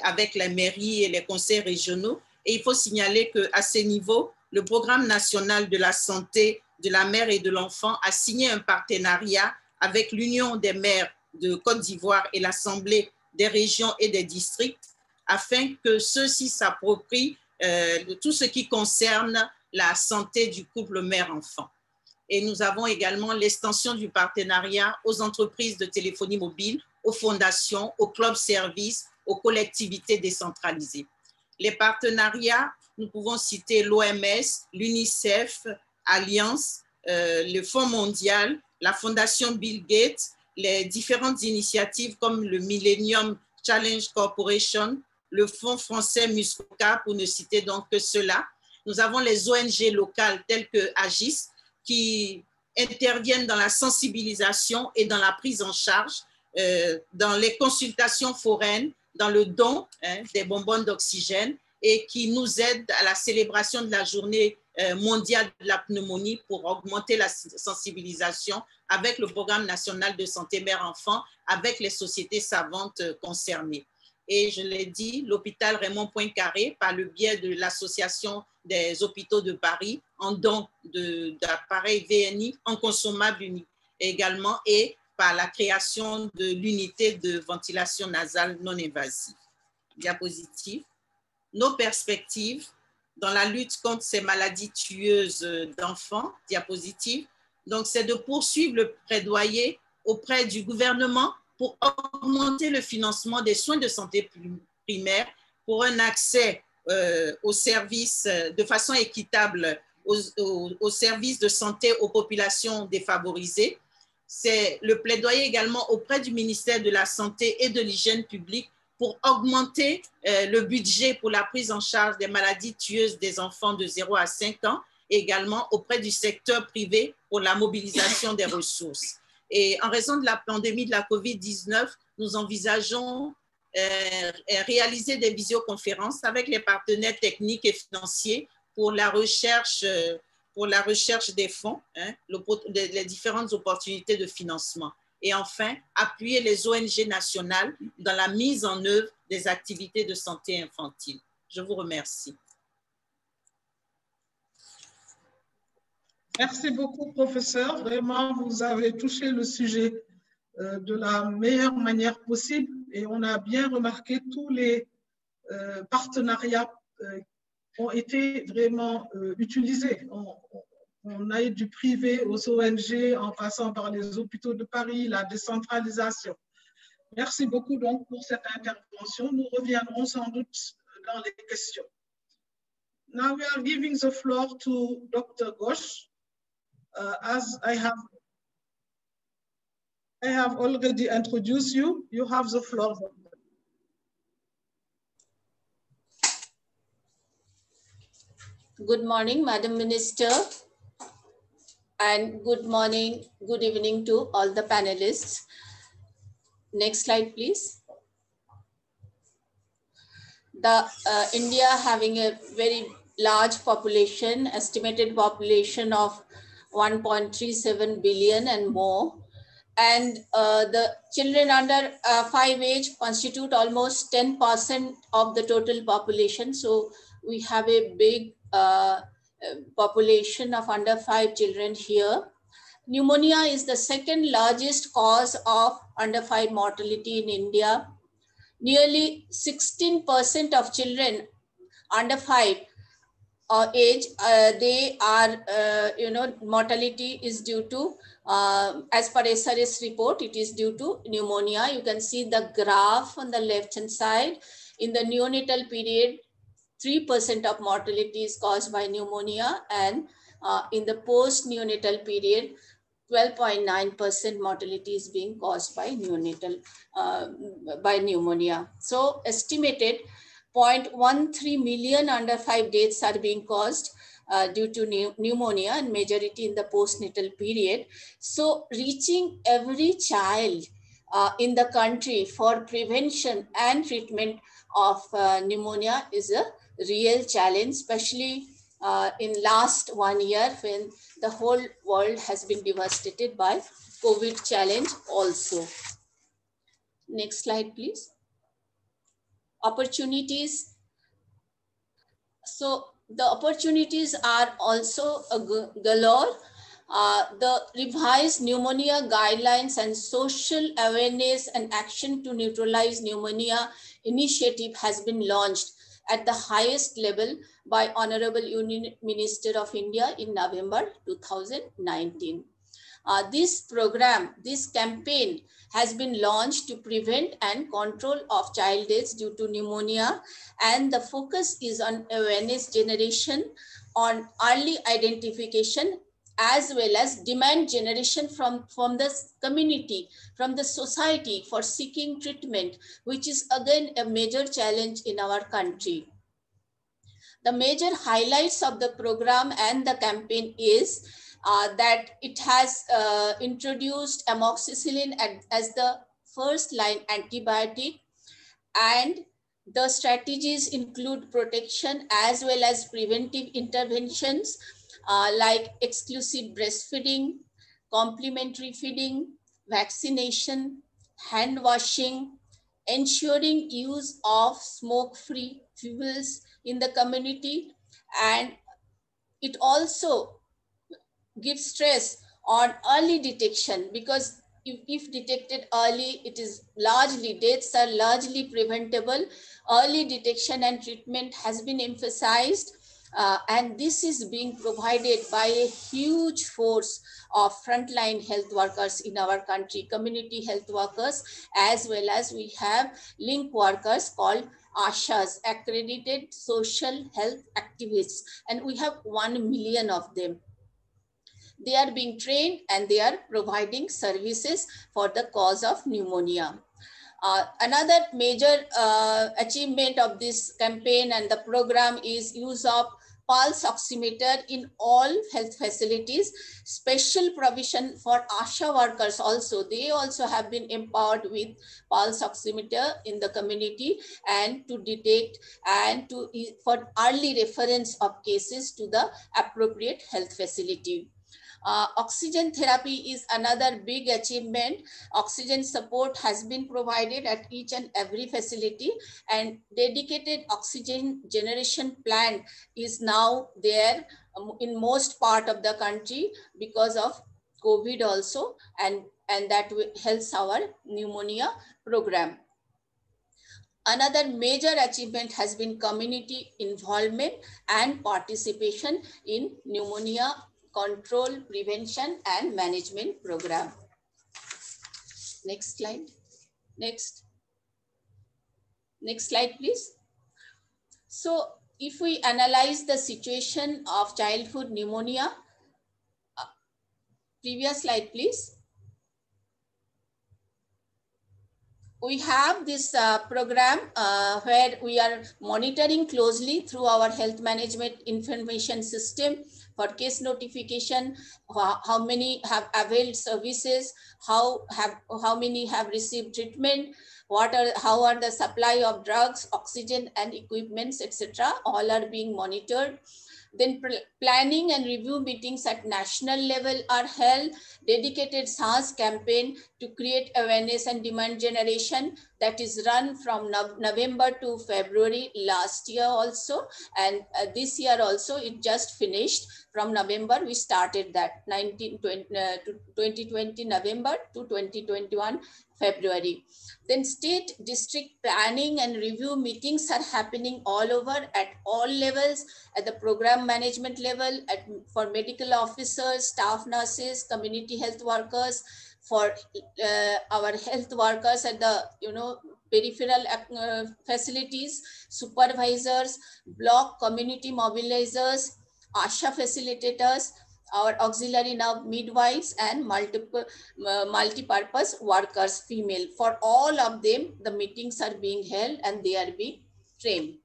avec les mairies et les conseils régionaux. Et il faut signaler qu'à ce niveau, le Programme national de la santé de la mère et de l'enfant a signé un partenariat avec l'Union des maires de Côte d'Ivoire et l'Assemblée des régions et des districts, afin que ceux-ci s'approprient tout ce qui concerne la santé du couple mère-enfant. Et nous avons également l'extension du partenariat aux entreprises de téléphonie mobile, aux fondations, aux clubs services, aux collectivités décentralisées. Les partenariats, nous pouvons citer l'OMS, l'UNICEF, Alliance, le Fonds mondial, la Fondation Bill Gates, les différentes initiatives comme le Millennium Challenge Corporation, le Fonds français Muscoca, pour ne citer donc que cela. Nous avons les ONG locales telles que AGIS qui interviennent dans la sensibilisation et dans la prise en charge, dans les consultations foraines, dans le don des bonbonnes d'oxygène et qui nous aident à la célébration de la journée mondiale de la pneumonie pour augmenter la sensibilisation avec le Programme national de santé mère-enfant, avec les sociétés savantes concernées. Et je l'ai dit, l'hôpital Raymond Poincaré, par le biais de l'Association des hôpitaux de Paris, en don d'appareils VNI en consommables également, et par la création de l'unité de ventilation nasale non invasive. Diapositive. Nos perspectives dans la lutte contre ces maladies tueuses d'enfants. Diapositive. Donc, c'est de poursuivre le plaidoyer auprès du gouvernement pour augmenter le financement des soins de santé primaire pour un accès aux services de façon équitable aux services de santé aux populations défavorisées. C'est le plaidoyer également auprès du ministère de la Santé et de l'Hygiène publique pour augmenter le budget pour la prise en charge des maladies tueuses des enfants de 0 à 5 ans, et également auprès du secteur privé pour la mobilisation des ressources. Et en raison de la pandémie de la COVID-19, nous envisageons réaliser des visioconférences avec les partenaires techniques et financiers pour la recherche des fonds, les différentes opportunités de financement. Et enfin, appuyer les ONG nationales dans la mise en œuvre des activités de santé infantile. Je vous remercie. Merci beaucoup, professeur. Vraiment, vous avez touché le sujet de la meilleure manière possible et on a bien remarqué tous les partenariats ont été vraiment utilisés. On a eu du privé aux ONG en passant par les hôpitaux de Paris, la décentralisation. Merci beaucoup donc pour cette intervention. Nous reviendrons sans doute dans les questions. Now we are giving the floor to Dr. Ghosh. As I have already introduced you, you have the floor. Good morning, Madam Minister, and good morning, good evening to all the panelists. Next slide, please. India having a very large population, estimated population of 1.37 billion and more. And the children under 5 age constitute almost 10% of the total population. So we have a big population of under 5 children here. Pneumonia is the second largest cause of under 5 mortality in India. Nearly 16% of children under 5 age, they are, mortality is due to, as per SRS report, it is due to pneumonia. You can see the graph on the left-hand side. In the neonatal period, 3% of mortality is caused by pneumonia, and in the post-neonatal period, 12.9% mortality is being caused by by pneumonia. So estimated 0.13 million under 5 deaths are being caused due to pneumonia, and majority in the postnatal period. So reaching every child in the country for prevention and treatment of pneumonia is a real challenge, especially in last 1 year when the whole world has been devastated by COVID challenge also. Next slide, please. Opportunities. So the opportunities are also a galore. The revised pneumonia guidelines and social awareness and action to neutralize pneumonia initiative has been launched at the highest level by Honorable Union Minister of India in November 2019. This program, this campaign has been launched to prevent and control of child deaths due to pneumonia, and the focus is on awareness generation, on early identification, as well as demand generation from the community, from the society for seeking treatment, which is again a major challenge in our country. The major highlights of the program and the campaign is that it has introduced amoxicillin as the first line antibiotic, and the strategies include protection as well as preventive interventions like exclusive breastfeeding, complementary feeding, vaccination, hand washing, ensuring use of smoke-free fuels in the community, and it also gives stress on early detection, because if detected early, it is largely, deaths are largely preventable. Early detection and treatment has been emphasized, and this is being provided by a huge force of frontline health workers in our country, community health workers, as well as we have link workers called ASHAs, accredited social health activists, and we have 1 million of them. They are being trained and they are providing services for the cause of pneumonia. Another major achievement of this campaign and the program is use of pulse oximeter in all health facilities, special provision for ASHA workers also. They also have been empowered with pulse oximeter in the community, and to detect and for early reference of cases to the appropriate health facility. Oxygen therapy is another big achievement. Oxygen support has been provided at each and every facility, and dedicated oxygen generation plant is now there in most part of the country because of COVID also, and that helps our pneumonia program. Another major achievement has been community involvement and participation in pneumonia control, prevention, and management program. Next slide. Next slide, please. So if we analyze the situation of childhood pneumonia, previous slide, please. we have this program where we are monitoring closely through our health management information system for case notification, how many have availed services, how many have received treatment, how are the supply of drugs, oxygen and equipments, etc. All are being monitored. Then planning and review meetings at national level are held. Dedicated SARS campaign to create awareness and demand generation that is run from November to February last year also. And this year also, it just finished. From November, we started that 2020 November to 2021 February. Then state district planning and review meetings are happening all over at all levels, at the program management level, for medical officers, staff nurses, community health workers, for our health workers at the peripheral facilities, supervisors, block community mobilizers, ASHA facilitators, our auxiliary nerve midwives, and multi-purpose workers, female. For all of them, the meetings are being held and they are being trained.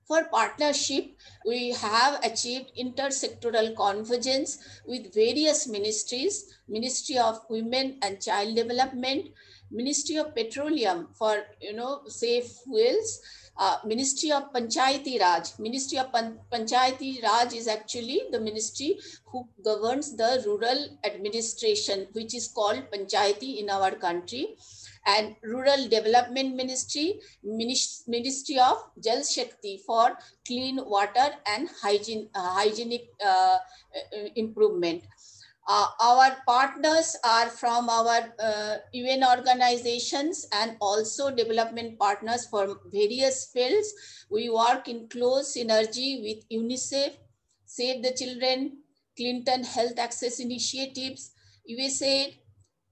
For partnership, we have achieved intersectoral convergence with various ministries, Ministry of Women and Child Development, Ministry of Petroleum for safe fuels, Ministry of Panchayati Raj. Ministry of Panchayati Raj is actually the ministry who governs the rural administration, which is called Panchayati in our country. And Rural Development Ministry, Ministry of Jal Shakti for clean water and hygienic improvement. Our partners are from our UN organizations and also development partners from various fields. We work in close synergy with UNICEF, Save the Children, Clinton Health Access Initiatives, USAID,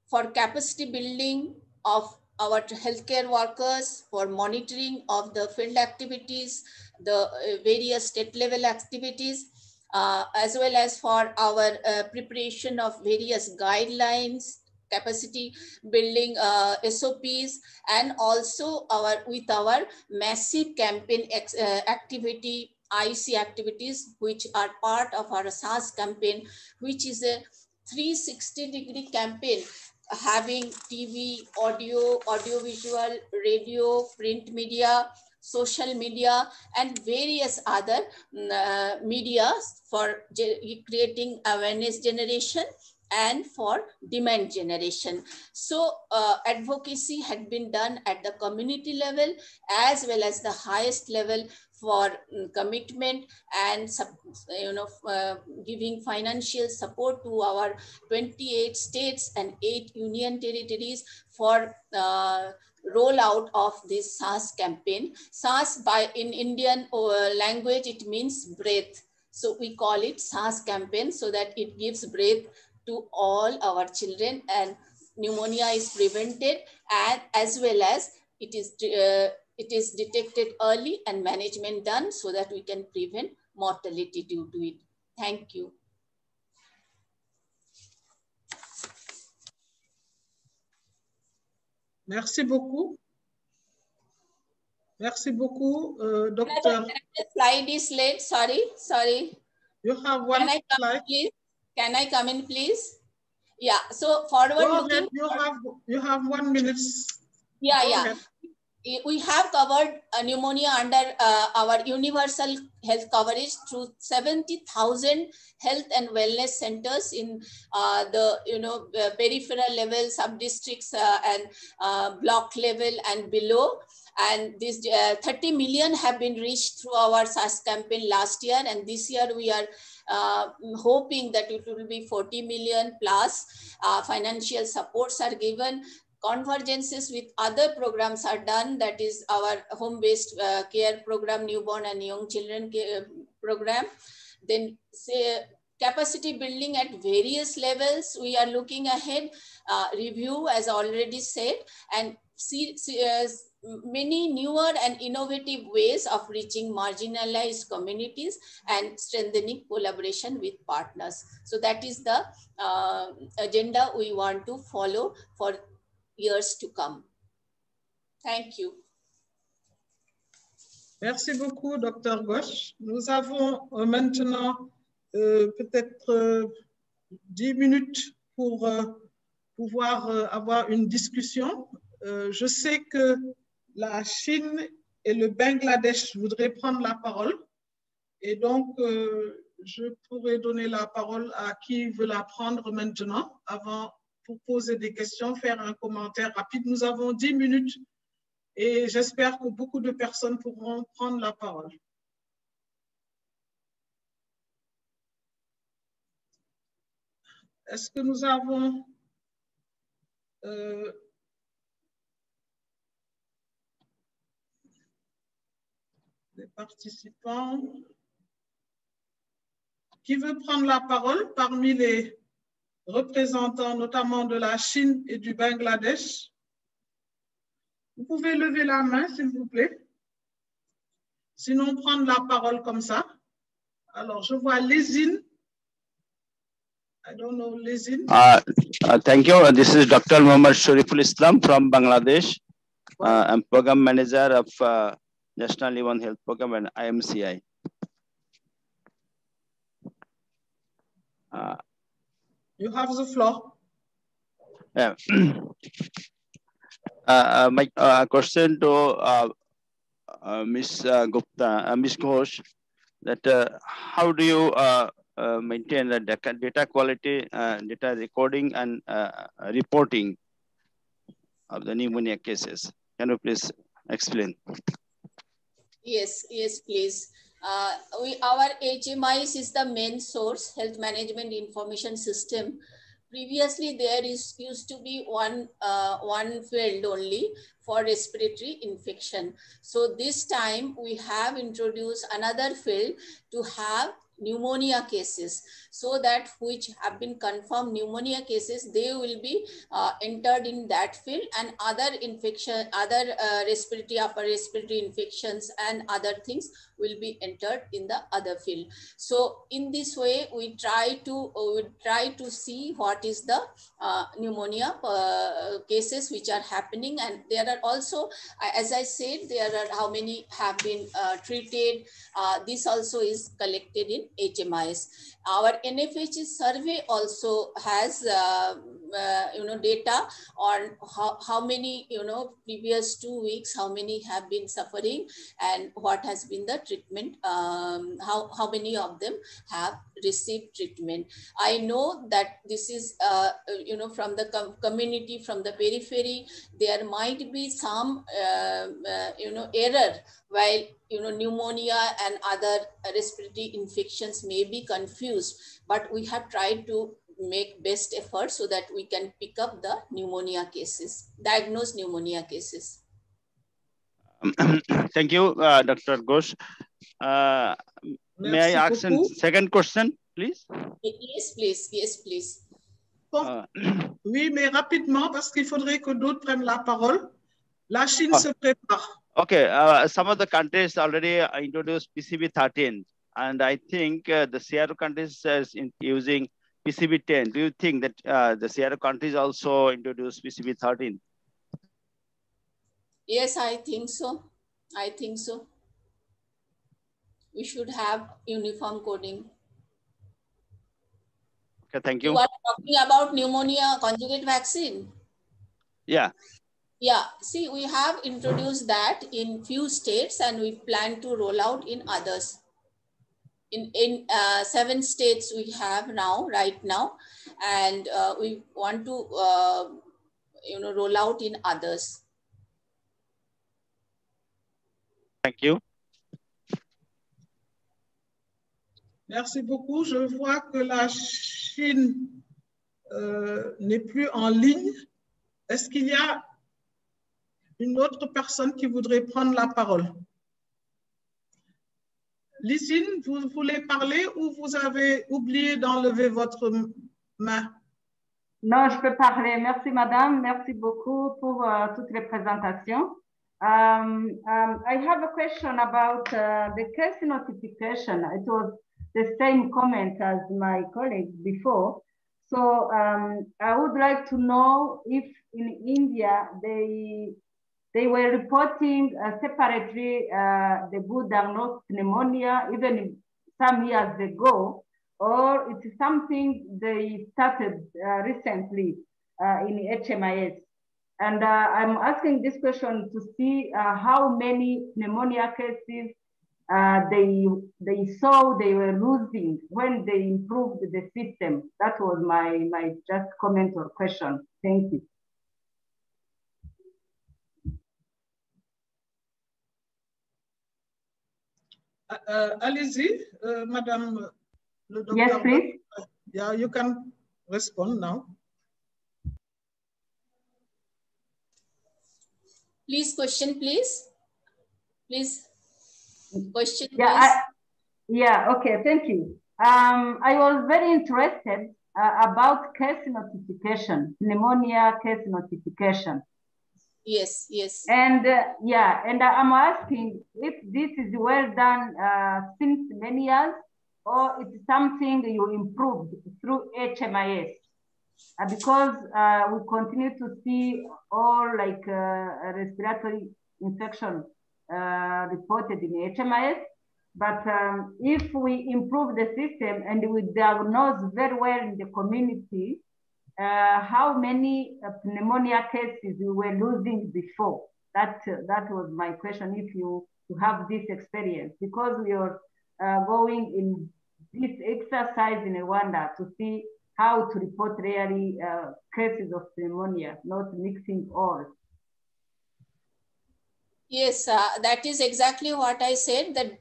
for capacity building of our healthcare workers, for monitoring of the field activities, the various state level activities, as well as for our preparation of various guidelines, capacity building SOPs, and also with our massive campaign activity, IC activities, which are part of our SARS campaign, which is a 360-degree campaign having TV, audio, audiovisual, radio, print media, social media, and various other media for creating awareness generation and for demand generation. So advocacy had been done at the community level as well as the highest level for commitment and giving financial support to our 28 states and 8 union territories for rollout of this SARS campaign. SARS in Indian language, it means breath. So we call it SARS campaign so that it gives breath to all our children and pneumonia is prevented, and as well as it is detected early and management done so that we can prevent mortality due to it. Thank you. Merci beaucoup. Merci beaucoup, Docteur. The slide is late. Sorry. You have one slide. Please? Can I come in, please? Yeah. So forward looking. You have 1 minute. Yeah. We have covered pneumonia under our universal health coverage through 70,000 health and wellness centers in the peripheral level, sub-districts and block level and below. And this 30 million have been reached through our SARS campaign last year. And this year we are hoping that it will be 40 million plus. Financial supports are given. Convergences with other programs are done, that is our home-based care program, newborn and young children care program. Then capacity building at various levels, we are looking ahead, review as already said, and see many newer and innovative ways of reaching marginalized communities and strengthening collaboration with partners. So that is the agenda we want to follow for years to come. Thank you. Merci beaucoup, Dr. Ghosh. Nous avons maintenant peut-être 10 minutes pour pouvoir avoir une discussion. Je sais que la Chine et le Bangladesh voudraient prendre la parole. Et donc, je pourrais donner la parole à qui veut la prendre maintenant, avant pour poser des questions, faire un commentaire rapide. Nous avons 10 minutes et j'espère que beaucoup de personnes pourront prendre la parole. Est-ce que nous avons des participants? Qui veut prendre la parole parmi les représentants, notamment de la Chine et du Bangladesh? Vous pouvez lever la main, s'il vous plaît. Sinon, prendre la parole comme ça. Alors, je vois Lézine. I don't know, Lézine. Thank you. This is Dr. Muhammad Shariful Islam from Bangladesh. I'm Program Manager of National Human Health Program and IMCI. You have the floor. Yeah. My question to Ms. Gupta, Ms. Ghosh, that how do you maintain the data quality, data recording and reporting of the pneumonia cases? Can you please explain? Yes, please. Our HMIS is the main source, Health Management Information System. Previously, there used to be one field only for respiratory infection. So this time we have introduced another field to have pneumonia cases, so that which have been confirmed pneumonia cases, they will be entered in that field, and other infection, other respiratory, upper respiratory infections and other things will be entered in the other field. So in this way, we try to see what is the pneumonia cases which are happening, and there are also, as I said, there are how many have been treated. This also is collected in HMIS. Our NFHS survey also has data on how many previous 2 weeks, how many have been suffering and what has been the treatment, how many of them have received treatment. I know that this is from the community, from the periphery, there might be some error, while pneumonia and other respiratory infections may be confused, but we have tried to make best effort so that we can pick up the pneumonia cases, diagnose pneumonia cases. Thank you, Dr. Ghosh. May I ask a second question, please? Yes, please. Yes, please. Oui, mais rapidement, parce qu'il faudrait que d'autres prennent la parole. La Chine se prépare. Okay, some of the countries already introduced PCV13, and I think the CRO countries is using PCV10. Do you think that the CRO countries also introduce PCV13? Yes, I think so. I think so. We should have uniform coding. Okay, thank you. You are talking about pneumonia conjugate vaccine? Yeah. Yeah, see, we have introduced that in few states and we plan to roll out in others. In 7 states we have now, right now, and we want to, roll out in others. Thank you. Merci beaucoup. Je vois que la Chine n'est plus en ligne. Est-ce qu'il y a une autre personne qui voudrait prendre la parole? Lysine, vous voulez parler ou vous avez oublié d'enlever votre main? Non, je peux parler. Merci, madame. Merci beaucoup pour toutes les présentations. I have a question about the case notification. It was the same comment as my colleague before. So I would like to know if in India they they were reporting separately the good diagnosed pneumonia even some years ago, or it's something they started recently in HMIS. And I'm asking this question to see how many pneumonia cases they saw they were losing when they improved the system. That was my just comment or question. Thank you. Allez-y, Madame le docteur. Yes, please. Yeah, you can respond now. Please, question, please. Please, question, yeah, please. Okay, thank you. I was very interested about case notification, pneumonia case notification. Yes, yes. And and I'm asking if this is well done since many years, or it's something you improved through HMIS. Because we continue to see all like respiratory infection reported in HMIS, but if we improve the system and we diagnose very well in the community, how many pneumonia cases we were losing before? That was my question, if you have this experience, because we are going in this exercise in Rwanda to see how to report really cases of pneumonia, not mixing all. Yes, that is exactly what I said, that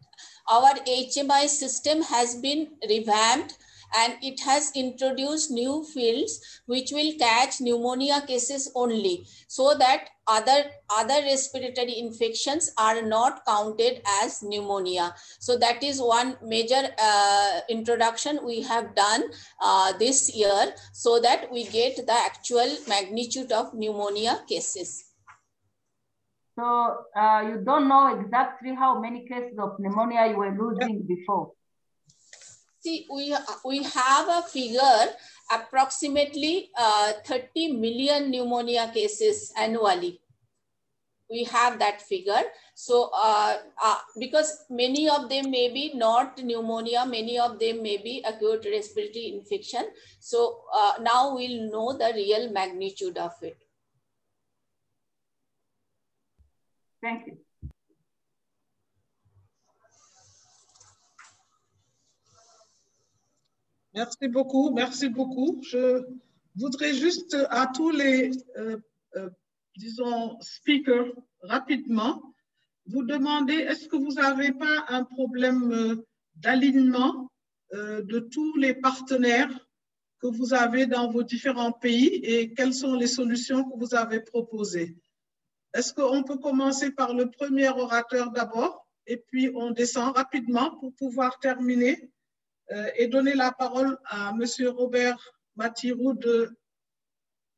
our HMI system has been revamped and it has introduced new fields which will catch pneumonia cases only, so that other respiratory infections are not counted as pneumonia. So that is one major introduction we have done this year, so that we get the actual magnitude of pneumonia cases. So you don't know exactly how many cases of pneumonia you were losing before? See, we have a figure, approximately 30 million pneumonia cases annually. We have that figure. So because many of them may be not pneumonia, many of them may be acute respiratory infection. So now we'll know the real magnitude of it. Thank you. Merci beaucoup, merci beaucoup. Je voudrais juste à tous les, disons, speakers, rapidement, vous demander, est-ce que vous n'avez pas un problème d'alignement de tous les partenaires que vous avez dans vos différents pays et quelles sont les solutions que vous avez proposées? Est-ce qu'on peut commencer par le premier orateur d'abord et puis on descend rapidement pour pouvoir terminer et donner la parole à M. Robert Matirou de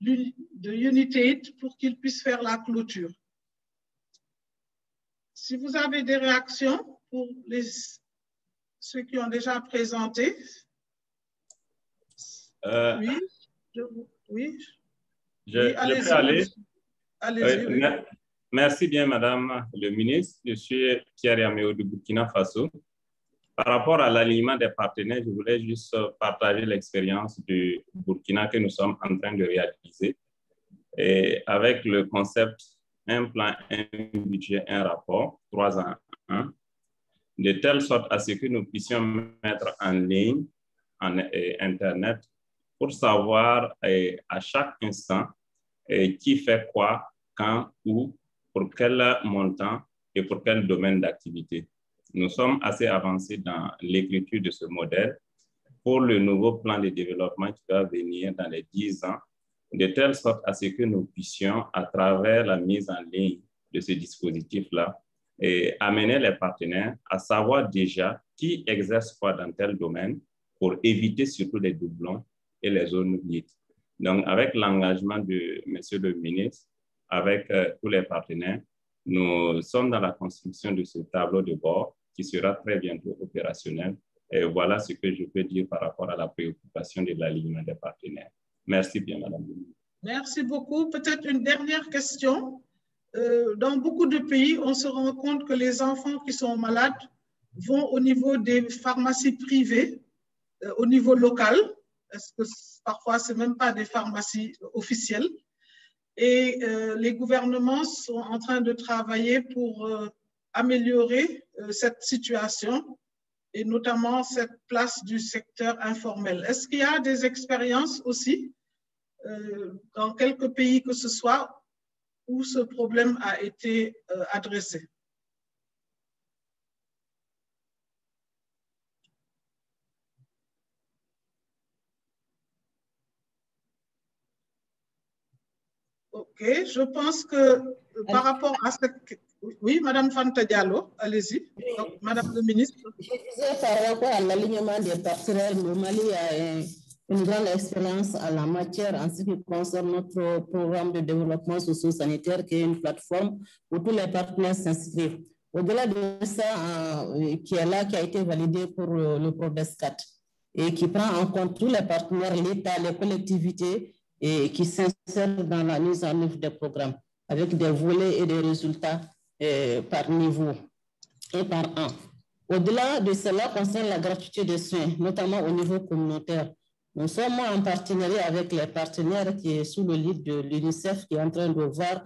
United pour qu'il puisse faire la clôture. Si vous avez des réactions pour ceux qui ont déjà présenté. Oui, je peux aller. Allez-y. Oui. Merci bien, Madame le ministre. Je suis Pierre Yaméo du Burkina Faso. Par rapport à l'alignement des partenaires, je voulais juste partager l'expérience du Burkina que nous sommes en train de réaliser. Et avec le concept un plan, un budget, un rapport, 3 ans, 1, de telle sorte à ce que nous puissions mettre en ligne, Internet, pour savoir à chaque instant qui fait quoi, quand, où, pour quel montant et pour quel domaine d'activité. Nous sommes assez avancés dans l'écriture de ce modèle pour le nouveau plan de développement qui va venir dans les 10 ans, de telle sorte à ce que nous puissions, à travers la mise en ligne de ce dispositif-là, amener les partenaires à savoir déjà qui exerce quoi dans tel domaine pour éviter surtout les doublons et les zones vides. Donc, avec l'engagement de Monsieur le ministre, avec tous les partenaires, nous sommes dans la construction de ce tableau de bord qui sera très bientôt opérationnel. Et voilà ce que je peux dire par rapport à la préoccupation de l'alignement des partenaires. Merci bien, Madame. Merci beaucoup. Peut-être une dernière question. dans beaucoup de pays, on se rend compte que les enfants qui sont malades vont au niveau des pharmacies privées, au niveau local, parce que parfois, ce n'est même pas des pharmacies officielles. Et les gouvernements sont en train de travailler pour améliorer cette situation et notamment cette place du secteur informel. Est-ce qu'il y a des expériences aussi dans quelques pays que ce soit où ce problème a été adressé? Ok, je pense que par rapport à cette... Oui, Madame Fanta Diallo, allez-y. Madame le ministre. Je disais par rapport à l'alignement des partenaires, le Mali a une grande expérience en la matière en ce qui concerne notre programme de développement socio-sanitaire qui est une plateforme où tous les partenaires s'inscrivent. Au-delà de ça, qui est là, qui a été validé pour le PRODES4 et qui prend en compte tous les partenaires, l'État, les collectivités, et qui s'insèrent dans la mise en œuvre des programmes avec des volets et des résultats par niveau et par an. Au-delà de cela, concerne la gratuité des soins, notamment au niveau communautaire. Nous sommes en partenariat avec les partenaires qui est sous le lead de l'UNICEF qui est en train de voir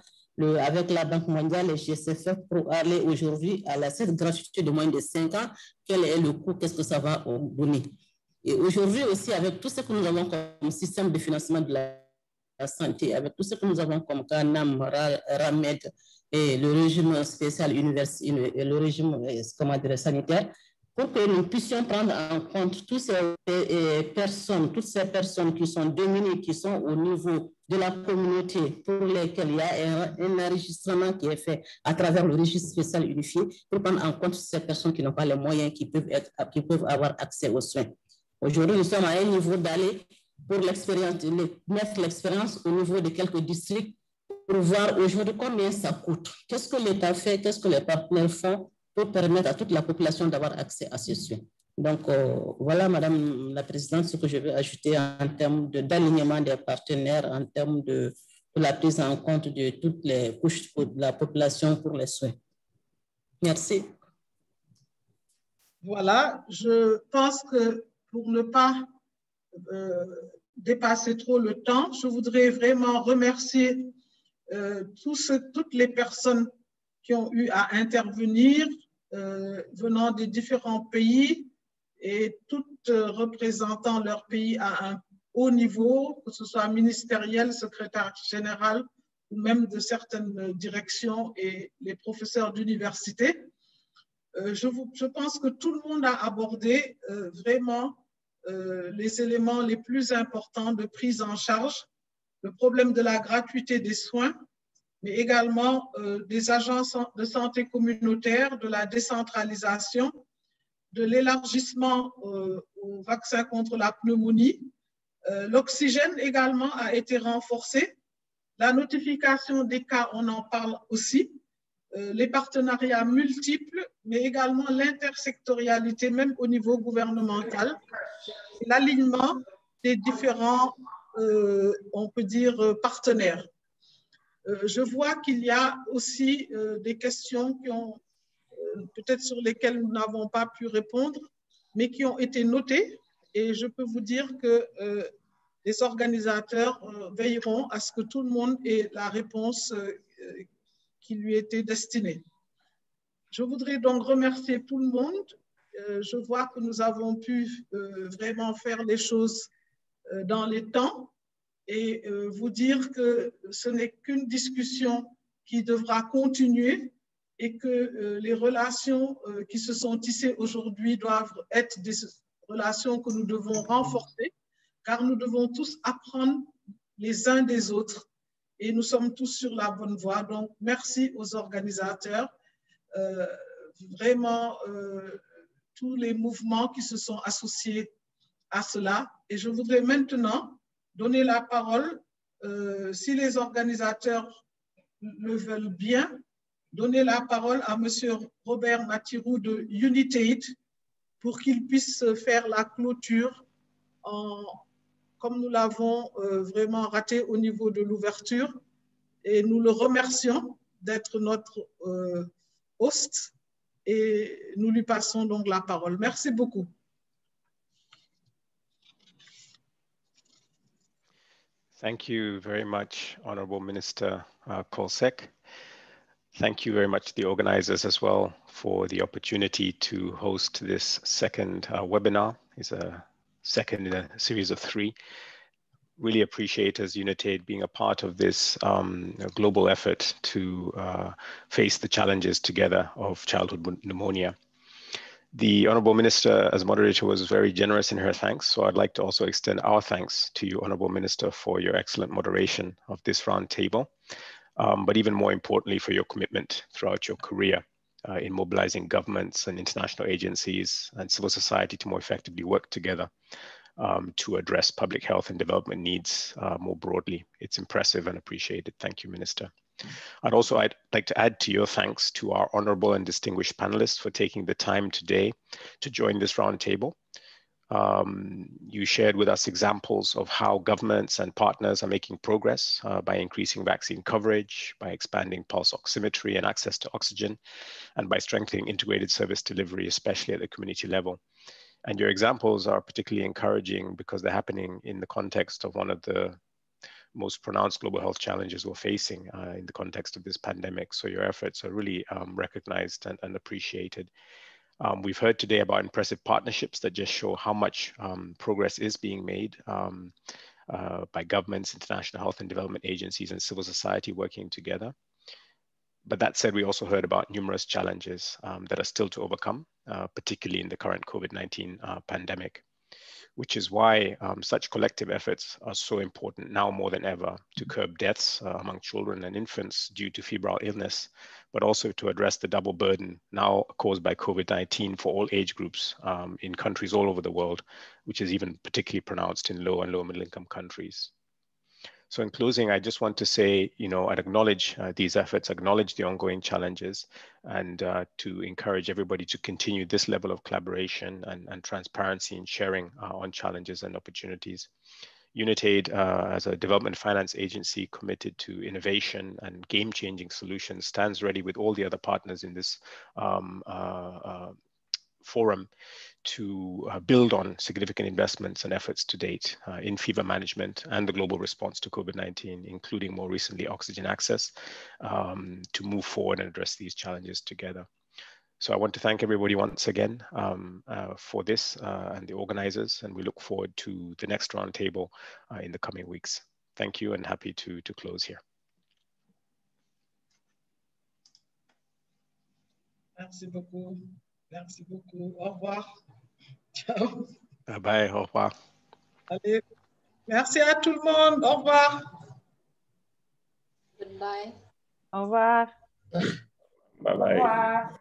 avec la Banque mondiale et GCF pour aller aujourd'hui à cette gratuité de moins de 5 ans. Quel est le coût, qu'est-ce que ça va donner? Et aujourd'hui aussi, avec tout ce que nous avons comme système de financement de la santé, avec tout ce que nous avons comme CANAM, RAMED et le régime spécial universitaire et le régime sanitaire, pour que nous puissions prendre en compte toutes ces personnes qui sont démunies, qui sont au niveau de la communauté, pour lesquelles il y a un enregistrement qui est fait à travers le registre spécial unifié, pour prendre en compte ces personnes qui n'ont pas les moyens, qui peuvent avoir accès aux soins. Aujourd'hui, nous sommes à un niveau d'aller pour mettre l'expérience au niveau de quelques districts pour voir aujourd'hui combien ça coûte. Qu'est-ce que l'État fait, qu'est-ce que les partenaires font pour permettre à toute la population d'avoir accès à ces soins. Donc, voilà, Madame la Présidente, ce que je veux ajouter en termes d'alignement des partenaires, en termes de la prise en compte de toutes les couches de la population pour les soins. Merci. Voilà, je pense que pour ne pas dépasser trop le temps, je voudrais vraiment remercier toutes les personnes qui ont eu à intervenir venant des différents pays et toutes représentant leur pays à un haut niveau, que ce soit ministériel, secrétaire général ou même de certaines directions et les professeurs d'université. Je pense que tout le monde a abordé vraiment les éléments les plus importants de prise en charge, le problème de la gratuité des soins, mais également des agences de santé communautaire, de la décentralisation, de l'élargissement au vaccin contre la pneumonie. L'oxygène également a été renforcé. La notification des cas, on en parle aussi. Les partenariats multiples, mais également l'intersectorialité, même au niveau gouvernemental, l'alignement des différents, on peut dire, partenaires. Je vois qu'il y a aussi des questions qui ont, peut-être sur lesquelles nous n'avons pas pu répondre, mais qui ont été notées. Et je peux vous dire que les organisateurs veilleront à ce que tout le monde ait la réponse qui lui était destinée. Je voudrais donc remercier tout le monde. Je vois que nous avons pu vraiment faire les choses dans les temps et vous dire que ce n'est qu'une discussion qui devra continuer et que les relations qui se sont tissées aujourd'hui doivent être des relations que nous devons renforcer, car nous devons tous apprendre les uns des autres et nous sommes tous sur la bonne voie. Donc, merci aux organisateurs, vraiment tous les mouvements qui se sont associés à cela. Et je voudrais maintenant donner la parole, si les organisateurs le veulent bien, donner la parole à M. Robert Matirou de United pour qu'il puisse faire la clôture comme nous l'avons vraiment raté au niveau de l'ouverture. Et nous le remercions d'être notre host et nous lui passons donc la parole. Merci beaucoup. Thank you very much, Honorable Minister Kolsek. Thank you very much to the organizers as well for the opportunity to host this second webinar. It's a second in a series of 3. Really appreciate as UNITAID being a part of this global effort to face the challenges together of childhood pneumonia. The Honorable Minister, as moderator, was very generous in her thanks, so I'd like to also extend our thanks to you, Honorable Minister, for your excellent moderation of this roundtable, but even more importantly, for your commitment throughout your career in mobilizing governments and international agencies and civil society to more effectively work together to address public health and development needs more broadly. It's impressive and appreciated. Thank you, Minister. I'd like to add to your thanks to our honorable and distinguished panelists for taking the time today to join this roundtable. You shared with us examples of how governments and partners are making progress by increasing vaccine coverage, by expanding pulse oximetry and access to oxygen, and by strengthening integrated service delivery, especially at the community level. And your examples are particularly encouraging because they're happening in the context of one of the most pronounced global health challenges we're facing in the context of this pandemic. So your efforts are really recognized and appreciated. We've heard today about impressive partnerships that just show how much progress is being made by governments, international health and development agencies, and civil society working together. But that said, we also heard about numerous challenges that are still to overcome, particularly in the current COVID-19 pandemic, which is why such collective efforts are so important now more than ever to curb deaths among children and infants due to febrile illness, but also to address the double burden now caused by COVID-19 for all age groups in countries all over the world, which is even particularly pronounced in low and lower middle income countries. So in closing, I just want to say, I'd acknowledge these efforts, acknowledge the ongoing challenges, and to encourage everybody to continue this level of collaboration and transparency in sharing on challenges and opportunities. UNITAID, as a development finance agency committed to innovation and game-changing solutions, stands ready with all the other partners in this forum to build on significant investments and efforts to date in fever management and the global response to COVID-19, including more recently oxygen access, to move forward and address these challenges together. So I want to thank everybody once again for this and the organizers, and we look forward to the next roundtable in the coming weeks. Thank you, and happy to close here. Merci beaucoup. Merci beaucoup. Au revoir. Ciao. Bye bye. Au revoir. Allez. Merci à tout le monde. Au revoir. Goodbye. Au revoir. Bye bye. Au revoir.